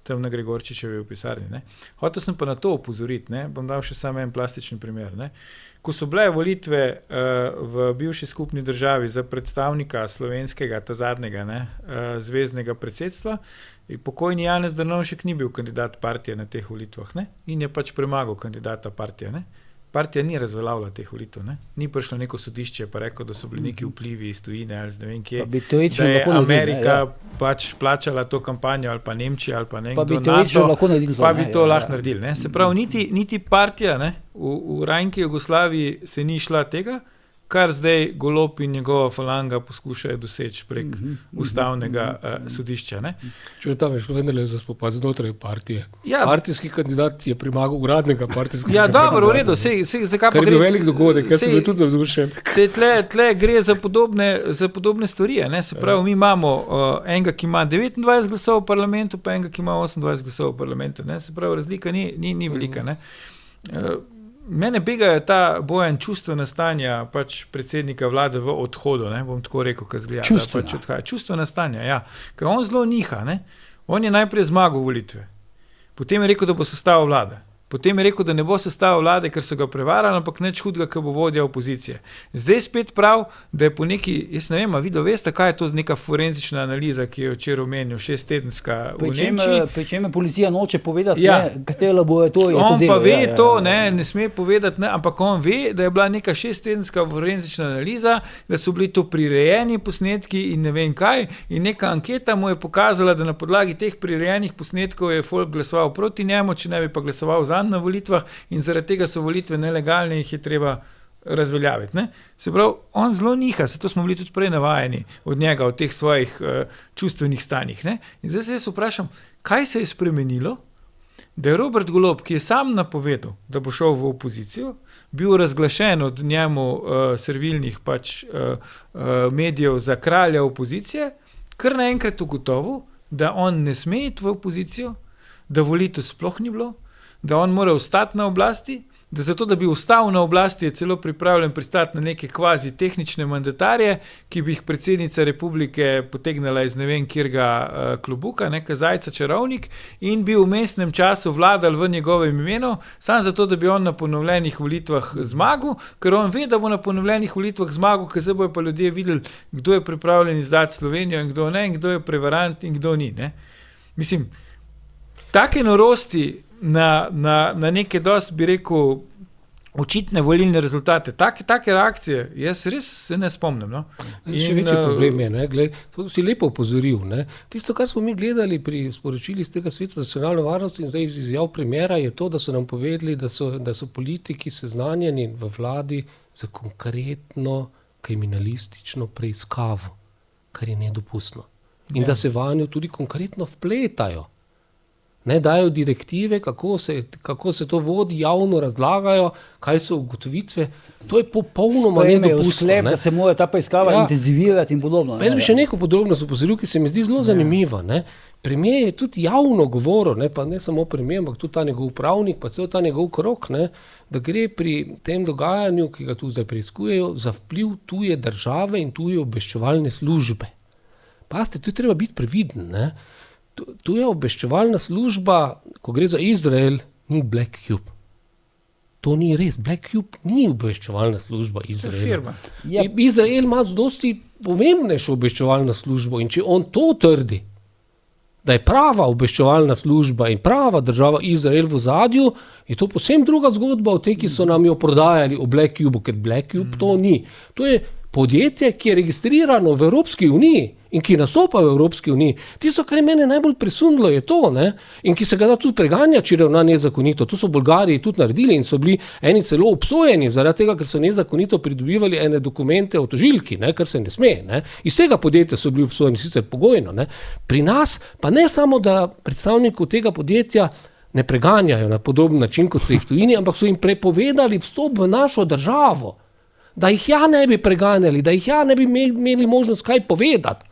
tam na Gregorčičevi v pisarni. Hotel sem pa na to opozoriti, bom dal še samo en plastičen primer. Ko so bile volitve v bivši skupni državi za predstavnika slovenskega, ta zadnjega, zveznega predsedstva, pokojni Janez Drnovšek ni bil kandidat partije na teh volitvah, in je pač premagal kandidata partije. Partija ni razveljavila teh volitev. Ni prišlo neko sodišče pa rekel, da so bili neki vplivi iz tujine ali ne vem kje, da je Amerika pač plačala to kampanjo ali pa Nemčija ali pa nekdo NATO, pa bi to lahko naredili. Se pravi, niti partija v rajnki Jugoslaviji se ni šla tega, kar zdaj Golob in njegova falanga poskušajo doseči prek ustavnega sodišča. Če tam je šlo vendarle za spopad znotraj partije. Partijski kandidat je premagal uradnega partijskega kandidata. Dobro, v redu. Kar je bil velik dogodek, jaz sem bil tudi navdušen. Tle gre za podobne stvari. Se pravi, mi imamo enega, ki ima 29 glasov v parlamentu, pa enega, ki ima 28 glasov v parlamentu. Se pravi, razlika ni velika. Mene begajo ta Bojan čustvena stanja pač predsednika vlade v odhodu, bom tako rekel, kaj zgleda. Čustvena stanja, ja. Ker on zelo niha, On je najprej zmagal volitve. Potem je rekel, da bo sestavil vlade. Potem je rekel, da ne bo sestavil vlade, ker so ga prevarali, ampak nič hudega, ker bo vodja opozicije. Zdaj spet prav, da je po neki, jaz ne vem, a vi veste, kaj je to neka forenzična analiza, ki je včeraj omenil, 6-tedenska v Nemčiji. Pri čem policija noče povedati, Ja. katero laboratorij je to On delo. pa ve to, ne sme povedati, ne, ampak on ve, da je bila neka 6-tedenska forenzična analiza, da so bili to prirejeni posnetki in ne vem kaj, in neka anketa mu je pokazala, da na podlagi teh prirejenih posnetkov je folk glasoval proti njemu, če ne bi pa glasoval za na volitvah, in zaradi tega so volitve nelegalne in jih je treba razveljaviti. Ne? Se pravi, on zelo niha, zato smo bili tudi prej navajeni od njega, od teh svojih čustvenih stanjih. Ne? In zdaj se jaz vprašam, kaj se je spremenilo, da je Robert Golob, ki je sam napovedal, da bo šel v opozicijo, bil razglašen od njemu servilnih medijev za kralja opozicije, kar naenkrat ugotovil, da on ne sme iti v opozicijo, da volitev sploh ni bilo, da on mora ostati na oblasti, da zato, da bi ostal na oblasti, je celo pripravljen pristati na neke kvazi tehnične mandatarje, ki bi jih predsednica republike potegnila iz ne vem kjerga klobuka, neka Zajca čarovnik, in bi v mestnem času vladal v njegovem imenu, samo zato, da bi on na ponovljenih volitvah zmagal, ker on ve, da bo na ponovljenih volitvah zmagal, ker zdaj bojo pa ljudje videli, kdo je pripravljen izdati Slovenijo in kdo ne, in kdo je prevarant in kdo ni. Ne? Mislim, take norosti na neke dosti, bi rekel, očitne volilne rezultate, take reakcije, jaz res se ne spomnim. No? Še večji problem je, ne? Gled, to si lepo opozoril. Ne? Tisto, kar smo mi gledali pri sporočili z tega Sveta za nacionalno varnost in zdaj iz izjav premiera, je to, da so nam povedali, da so politiki seznanjeni v vladi za konkretno kriminalistično preiskavo, kar je nedopustno. In da se vanjo tudi konkretno vpletajo. Ne dajo direktive, kako se to vodi, javno razlagajo, kaj so ugotovitve. To je popolnoma nedopustno. Sklep, da se mora ta preiskava intenzivirati in podobno. Jaz bi še neko podrobnost opozoril, ki se mi zdi zelo zanimiva. Ne. Premijer je tudi javno govoril, ne, pa ne samo premijer, ampak tudi ta njegov pravnik, pa cel ta njegov krog, ne, da gre pri tem dogajanju, ki ga tu zdaj preiskujejo, za vpliv tuje države in tuje obveščevalne službe. Pazite, tu je treba biti previden, ne. Tu je obveščevalna služba, ko gre za Izrael, ni Black Cube. To ni res. Black Cube ni obveščevalna služba Izraela. Izrael ima dosti pomembnejšo obveščevalno službo in če on to trdi, da je prava obveščevalna služba in prava država Izrael v ozadju, je to povsem druga zgodba od te, ki so nam jo prodajali o Black Cube, ker Black Cube to ni. To je podjetje, ki je registrirano v Evropski uniji in ki nastopa v Evropski uniji. Tisto, kar je mene najbolj presunilo, je to, ne? In ki se ga da tudi preganja, če ravna nezakonito. To so Bolgariji tudi naredili in so bili eni celo obsojeni zaradi tega, ker so nezakonito pridobivali ene dokumente o tožilki, ne? Kar se ne sme. Ne? Iz tega podjetja so bili obsojeni sicer pogojno. Ne? Pri nas pa ne samo, da predstavnikov tega podjetja ne preganjajo na podoben način, kot so jih v tujini, ampak so jim prepovedali vstop v našo državo. Da jih ne bi preganjali, da jih ne bi imeli možnost kaj povedati.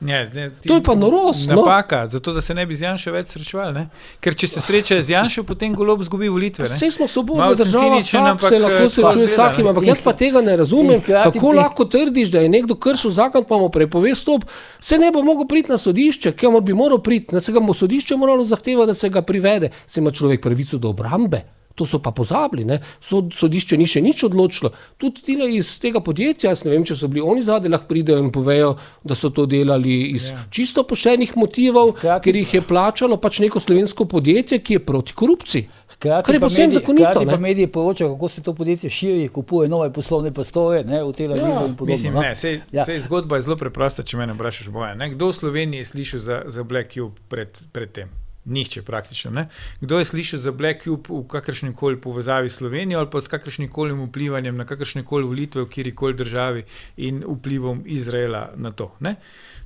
To je pa norost. Napaka, zato da se ne bi z Janšo več srečevali. Ne? Ker če se srečajo z Janšo, potem Golob zgubi volitve. Vse smo svobodna država, vsak se lahko srečuje s vsakim, ampak jaz pa tega ne razumem, kako lahko trdiš, da je nekdo kršil zakon, pa mu prepove stop, se ne bo mogel priti na sodišče, kamor bi moral priti, da se ga bo sodišče moralo zahtevati, da se ga privede, se ima človek pravico do obrambe. To so pa pozabili, ne. Sodišče ni še nič odločilo. Tudi tile iz tega podjetja, jaz ne vem, če so bili oni zadaj, lahko pridejo in povejo, da so to delali iz čisto poštenih motivov, ker jih je plačalo pač neko slovensko podjetje, ki je proti korupciji. Kar je povsem zakonito. Hkrati pa mediji poročajo, kako se to podjetje širi, kupuje nove poslovne prostore, ne, v Tel Avivu in podobno. Mislim, ne, sej zgodba je zelo preprosta, če mene vprašaš, Bojan. Kdo v Sloveniji je slišal za Black Cube pred tem? Nihče praktično. Ne? Kdo je slišal za Black Cube v kakršnikoli povezavi s Slovenijo ali pa s kakršnikoli vplivanjem na kakršnikoli volitve v kjerikoli državi in vplivom Izraela na to? Ne?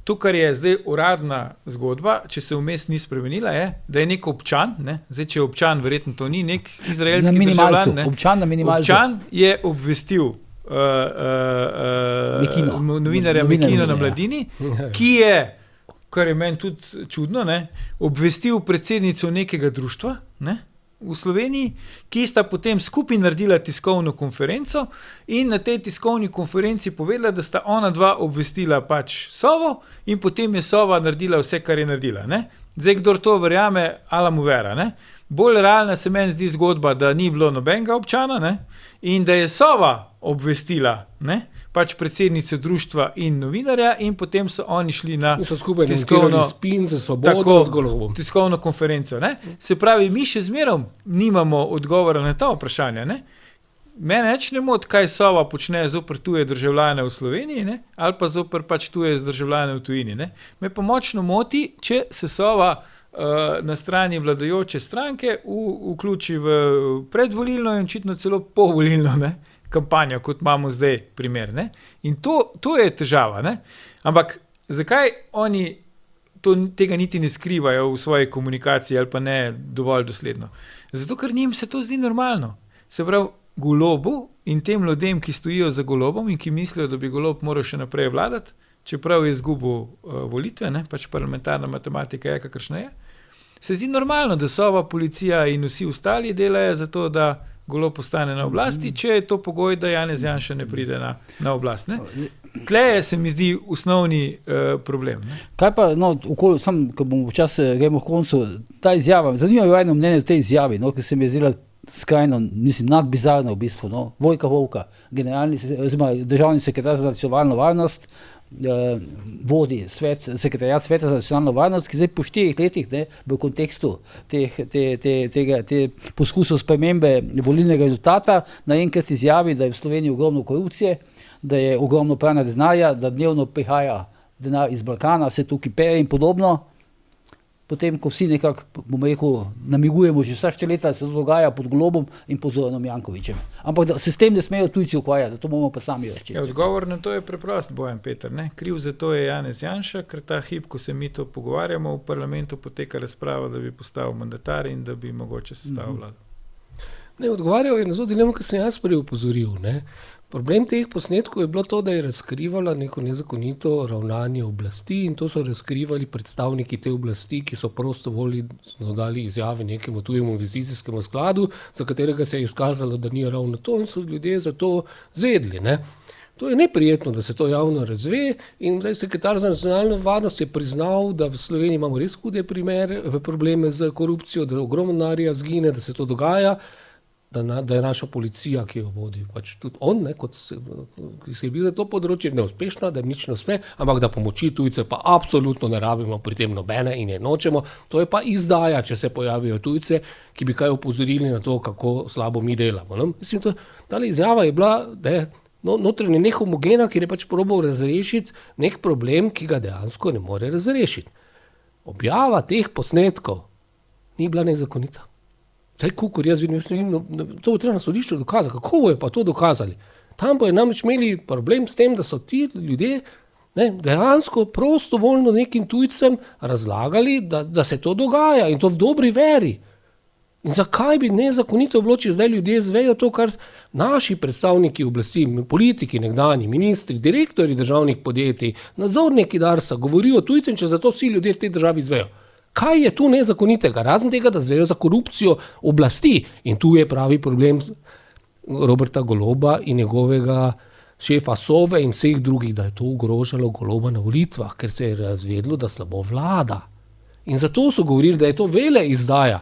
To, kar je zdaj uradna zgodba, če se vmes ni spremenila, je, da je nek občan, ne? Zdaj, če je občan, verjetno to ni nek izraelski državljan, ne? Občan je obvestil novinarja Mekino na Mladini, ki je, kar je meni tudi čudno, ne, obvestil predsednico nekega društva, ne, v Sloveniji, ki sta potem skupaj naredila tiskovno konferenco in na tej tiskovni konferenci povedala, da sta ona dva obvestila pač Sovo in potem je Sova naredila vse, kar je naredila. Ne. Zdaj, kdor to verjame, ala mu vera. Ne. bolj realna se meni zdi zgodba, da ni bilo nobenega občana, ne, in da je Sova obvestila, ne, pač predsednico društva in novinarja in potem so oni šli na In so skupaj tiskovno spin za Svobodo z Golobom. tiskovno konferenco. Ne. Se pravi, mi še zmerom nimamo odgovora na ta vprašanja. Ne. Mene neč ne moti, kaj Sova počne zoper tuje državljane v Sloveniji, ne, ali pa zoper pač tuje državljane v tujini. Ne. Me pa močno moti, če se Sova na strani vladajoče stranke vključi v predvolilno in očitno celo povolilno, ne, kampanjo, kot imamo zdaj primer. Ne. In to je težava. Ne. Ampak zakaj oni tega niti ne skrivajo v svoji komunikaciji ali pa ne dovolj dosledno? Zato, ker njim se to zdi normalno. Se pravi, Golobu in tem ljudem, ki stojijo za Golobom in ki mislijo, da bi Golob moral še naprej vladati, čeprav je izgubil volitve, ne, pač parlamentarna matematika je, kakršna je, se zdi normalno, da Sova, policija in vsi ostali delajo za to, da Golob postane na oblasti, če je to pogoj, da Janez Janša ne pride na oblast. Ne. Tleje se mi zdi osnovni problem. Ne. Kaj pa, sam, ko bomo včasih gremo v koncu, ta izjava, zanima me eno mnenje v tej izjavi, ki se mi je zdela skrajno, nadbizarno v bistvu. Vojka Volka, državni sekretar za nacionalno varnost, vodi sekretariat Sveta za nacionalno varnost, ki zdaj po 4 letih, ne, v kontekstu te poskusov spremembe volilnega rezultata naenkrat izjavi, da je v Sloveniji ogromno korupcije, da je ogromno pranja denarja, da dnevno prihaja denar iz Balkana, se tukaj pere in podobno. Potem, ko vsi nekako, bomo rekel, namigujemo že vsa 4 leta, se to dogaja pod Golobom in pod Zoranom Jankovićem. Ampak da se s tem ne smejo tujci ukvarjati, da to bomo pa sami reči. Odgovor na to je preprost, Bojan Peter. Ne? Kriv za to je Janez Janša, ker ta hip, ko se mi to pogovarjamo, v parlamentu poteka razprava, da bi postal mandatar in da bi mogoče sestavil vlado. Ne, odgovarjal je na to dilemo, ki sem jaz prej opozoril. Ne? Problem teh posnetkov je bilo to, da je razkrivala neko nezakonito ravnanje oblasti in to so razkrivali predstavniki te oblasti, ki so prostovoljno dali izjave nekemu tujemu investicijskemu skladu, za katerega se je izkazalo, da ni ravno to in so ljudje za to zvedli. Ne? To je neprijetno, da se to javno razve in zdaj sekretar za nacionalno varnost je priznal, da v Sloveniji imamo res hude probleme z korupcijo, da ogromno denarja zgine, da se to dogaja, da je naša policija, ki jo vodi, pač tudi on, ne, ki se je bil za to področje neuspešna, da nič ne uspe, ampak da pomoči tujce pa absolutno ne rabimo pri tem nobene in je nočemo. To je pa izdaja, če se pojavijo tujce, ki bi kaj opozorili na to, kako slabo mi delamo. No? Mislim, ta izjava je bila, da je notranje nehomogena, ki je pač probal razrešiti nek problem, ki ga dejansko ne more razrešiti. Objava teh posnetkov ni bila nezakonita. Zdaj, kukor jaz vidim, to bo treba na sodišču dokazati. Kako bojo pa to dokazali? Tam bojo namreč imeli problem s tem, da so ti ljudje dejansko prostovoljno nekim tujcem razlagali, da se to dogaja in to v dobri veri. In zakaj bi nezakonito bilo, če zdaj ljudje zvejo to, kar naši predstavniki oblasti, politiki, nekdanji ministri, direktorji državnih podjetij, nadzorniki Darsa govorijo tujcem, če zato vsi ljudje v tej državi zvejo. Kaj je tu nezakonitega, razen tega, da zvejo za korupcijo oblasti? In tu je pravi problem Roberta Goloba in njegovega šefa Sove in vseh drugih, da je to ogrožalo Goloba na volitvah, ker se je razvedlo, da slabo vlada. In zato so govorili, da je to vele izdaja.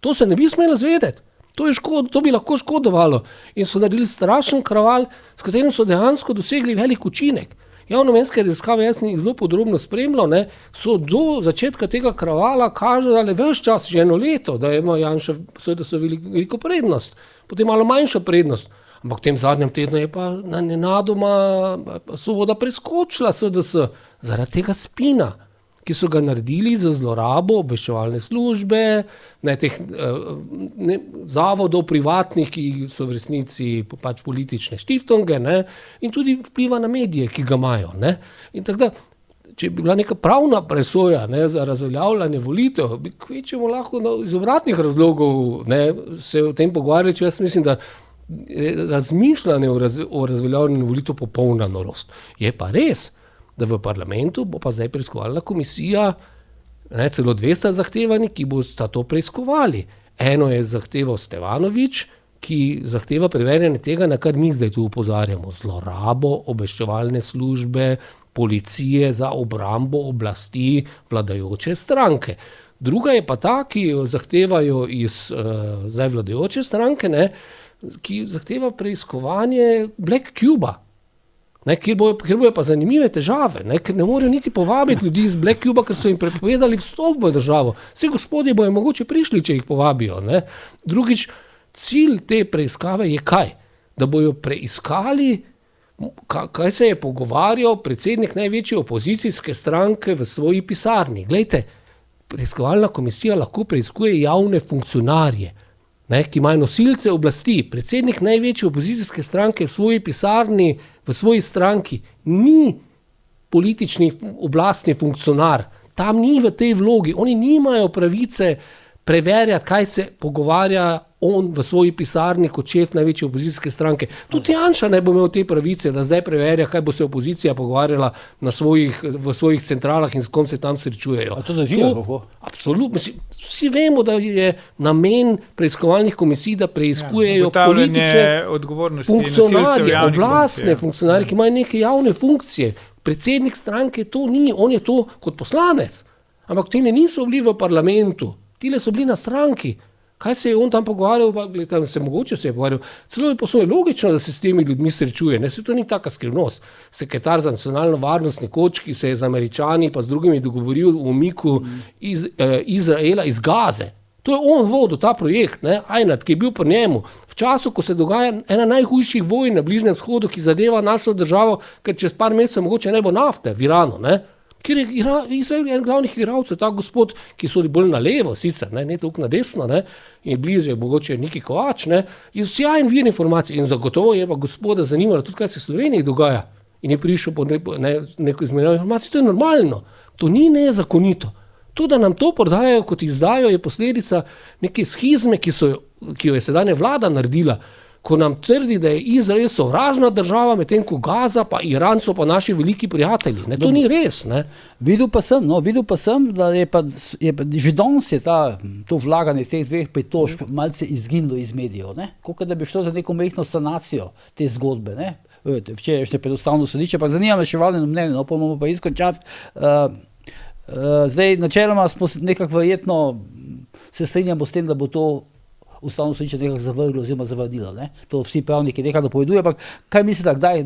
To se ne bi smelo zvedeti. To bi lahko škodovalo. In so naredili strašen kraval, s katerim so dejansko dosegli velik učinek. Javnomenske raziskave, jaz sem jih zelo podrobno spremljal, so do začetka tega kravala kažali ves čas, že 1 leto, da ima Janša veliko prednost, potem malo manjša prednost. Ampak v tem zadnjem tednu je pa nenadoma Svoboda preskočila SDS zaradi tega spina, ki so ga naredili za zlorabo obveščevalne službe, teh zavodov privatnih, ki so v resnici pač politične štiftonge, in tudi vpliva na medije, ki ga imajo. In tako da, če bi bila neka pravna presoja za razveljavljanje volitev, bi kvečemo lahko iz obratnih razlogov se o tem pogovarjali, če jaz mislim, da razmišljanje o razveljavljanju volitev popolna norost. Je pa res, da v parlamentu bo pa zdaj preiskovalna komisija, celo 200 zahtevani, ki bo to preiskovali. Eno je zahteval Stevanović, ki zahteva preverjanje tega, na kar mi zdaj tu opozarjamo, zlorabo obveščevalne službe, policije za obrambo oblasti vladajoče stranke. Druga je pa ta, ki jo zahtevajo iz zdaj vladajoče stranke, ne, ki zahteva preiskovanje Black Cuba. Ne, kjer bojo pa zanimive težave, ne, ker ne morejo niti povabiti ljudi iz Black Cuba, ker so jim prepovedali vstop v državo. Vsi gospodje bojo mogoče prišli, če jih povabijo. Ne. Drugič, cilj te preiskave je kaj? Da bojo preiskali, kaj se je pogovarjal predsednik največje opozicijske stranke v svoji pisarni. Glejte, preiskovalna komisija lahko preiskuje javne funkcionarje, ne, ki imajo nosilce oblasti. Predsednik največje opozicijske stranke v svoji pisarni, v svoji stranki ni politični oblastni funkcionar. Tam ni v tej vlogi. Oni nimajo pravice preverjati, kaj se pogovarja on v svoji pisarni kot šef največje opozicijske stranke. Tudi Janša ne bo imel te pravice, da zdaj preverja, kaj bo se opozicija pogovarjala v svojih centralah in s kom se tam srečujejo. A to držijo, kako? Absolutno. Vsi vemo, da je namen preiskovalnih komisij, da preiskujejo politične funkcionarje, oblastne funkcionarje, ki imajo neke javne funkcije. Predsednik stranke to ni, on je to kot poslanec. Ampak tine niso bili v parlamentu, tile so bili na stranki. Kaj se je on tam pogovarjal, tam se mogoče se je pogovarjal. Celo je posebej logično, da se s temi ljudmi srečuje. Ne, se to ni taka skrivnost. Sekretar za nacionalno varnost nekoč, ki se je z Američani pa z drugimi dogovoril o umiku Izraela iz Gaze. To je on vodil ta projekt, ne, Einat, ki je bil pri njemu. V času, ko se dogaja ena najhujših vojn na Bližnjem vzhodu, ki zadeva našo državo, ker čez par mesecev mogoče ne bo nafte v Iranu, ne. Ker je Izrael en glavnih igralcev, ta gospod, ki sodi bolj na levo sicer, ne toliko na desno, ne, in bliže mogoče Niki Kovač, ne, je sjajen vir informacij in zagotovo je pa gospoda zanimalo tudi, kaj se v Sloveniji dogaja. In je prišel po neko izmenjavo informacij. To je normalno, to ni nezakonito. To, da nam to prodajajo kot izdajo, je posledica neke schizme, ki jo je sedanja vlada naredila, ko nam trdi, da je Izrael sovražna država, medtem ko Gaza pa Iran so pa naši veliki prijatelji. Ne, to ni res. Ne. Videl pa sem, da je pa že danes je to vlaganje teh dveh pritožb malce izginilo iz medijev. Kot da bi šlo za neko majhno sanacijo te zgodbe. Ne. Včerajšnje pred Ustavno sodišče, pa zanima me še valjno mnenje, pa bomo pa izkončati. Zdaj, načeloma smo nekako verjetno se strinjamo s tem, da bo to Ustavno sodišče nekako zavrglo oziroma zavrnilo. Ne? To vsi pravniki nekaj dopovedujejo, ampak kaj mislite, kdaj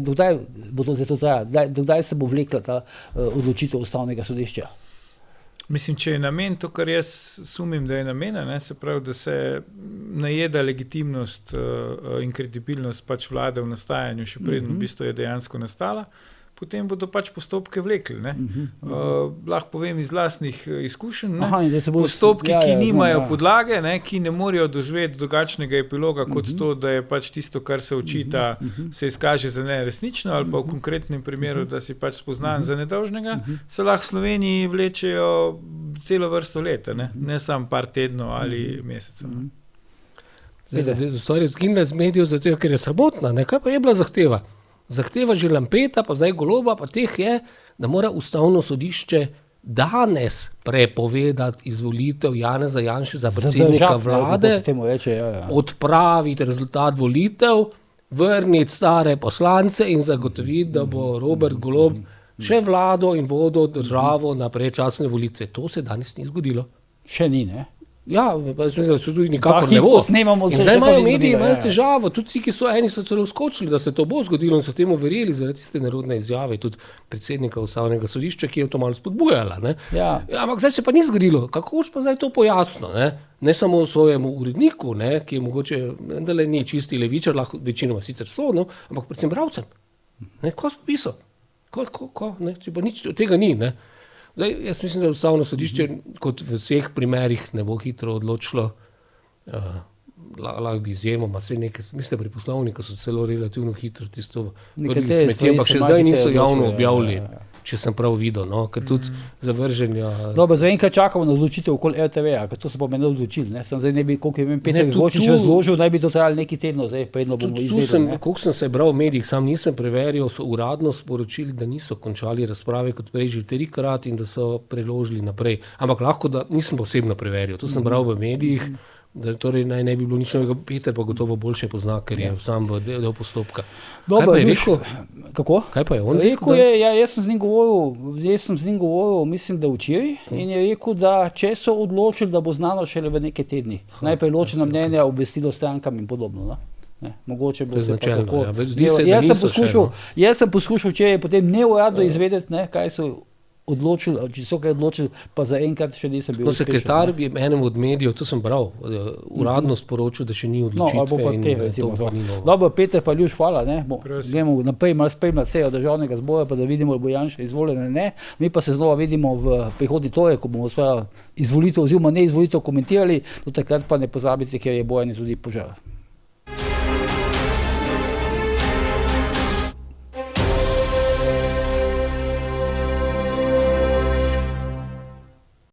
bo to zato trajalo? Kdaj se bo vlekla ta odločitev Ustavnega sodišča? Mislim, če je namen to, kar jaz sumim, da je namena, ne, se pravi, da se najeda legitimnost in kredibilnost pač vlade v nastajanju, še preden v bistvu je dejansko nastala, potem bodo pač postopke vlekli. Ne. Lahko povem iz lastnih izkušenj. Postopki, ki nimajo podlage, ne, ki ne morejo doživeti drugačnega epiloga kot to, da je pač tisto, kar se očita, se izkaže za neresnično ali pa v konkretnem primeru, da si pač spoznan za nedolžnega, se lahko v Sloveniji vlečejo celo vrsto let, ne samo par tednov ali mesecev. Stvar je zginila z medijev zato, ker je sramotna. Kaj pa je bila zahteva? Zahteva že Lampeta, pa zdaj Goloba, pa teh je, da mora Ustavno sodišče danes prepovedati izvolitev Janeza Janše za predsednika vlade, odpraviti rezultat volitev, vrniti stare poslance in zagotoviti, da bo Robert Golob še vlado in vodil državo na predčasne volitve. To se danes ni zgodilo. Še ni, ne? Ja, pa mislim, da se tudi nikakor ne bo. In zdaj imajo mediji težavo, tudi ti, ki so eni so celo skočili, da se to bo zgodilo in so temu verjeli zaradi tiste nerodne izjave, tudi predsednika Ustavnega sodišča, ki je to malo spodbujala. Ne? Ja. Ampak zdaj se pa ni zgodilo. Kako hoč pa zdaj to pojasno? Ne samo svojemu uredniku, ne, ki je mogoče, da le ni čisti levičar, lahko večinoma sicer so, no, ampak predvsem bravcem. Ko so pisal? Če pa nič tega ni, ne. Zdaj, jaz mislim, da Ustavno sodišče, kot v vseh primerih, ne bo hitro odločilo, lahko bi izjemoma, mislim, pri poslovniku so celo relativno hitro tisto vrli smeti, ampak še zdaj niso javno objavili, če sem prav videl, no, ker tudi zavrženja... Dobro, zdaj enkrat čakamo na odločitev okoli RTV-a, ker to se pa meni odločili, ne, sem zdaj ne bi, koliko je Peter Gvočič razložil, da bi to trajalo neki tedno, zdaj predno bomo izvedeli. Koliko sem se bral v medijih, sam nisem preveril, so uradno sporočili, da niso končali razprave kot prej že 3-krat in da so preložili naprej, ampak lahko, da nisem posebno preveril, to sem bral v medijih, Torej naj ne bi bilo nič novega, Peter pa gotovo boljše pozna, ker je sam v del postopka. Dobro, Kaj pa je Aluš, rekel? Kako? Kaj pa je on Rekel je, jaz sem z njim govoril, mislim, da včeraj, in je rekel, da če so odločili, da bo znano šele v nekaj tedni. Najprej ločena mnenja, obvestilo strankam in podobno. No? Ne, mogoče bo se pa tako. Jaz sem poskušal včeraj potem neuradno izvedeti, ne, kaj so odločili, če so kaj odločili, pa zaenkrat še nisem bil uspešen. Sekretar je enemu od medijev, to sem bral, uradno sporočil, da še ni odločitve in to pa ni novo. Dobro, Peter pa Ljuš, hvala. Gremo naprej malo spremljati sejo Državnega zbora, pa da vidimo, ali bo Janša izvoljen ali ne. Mi pa se znova vidimo v prihodnji torek, ko bomo svojo izvolitev oziroma neizvolitev komentirali, do takrat pa ne pozabite, ker je Bojan tudi požar.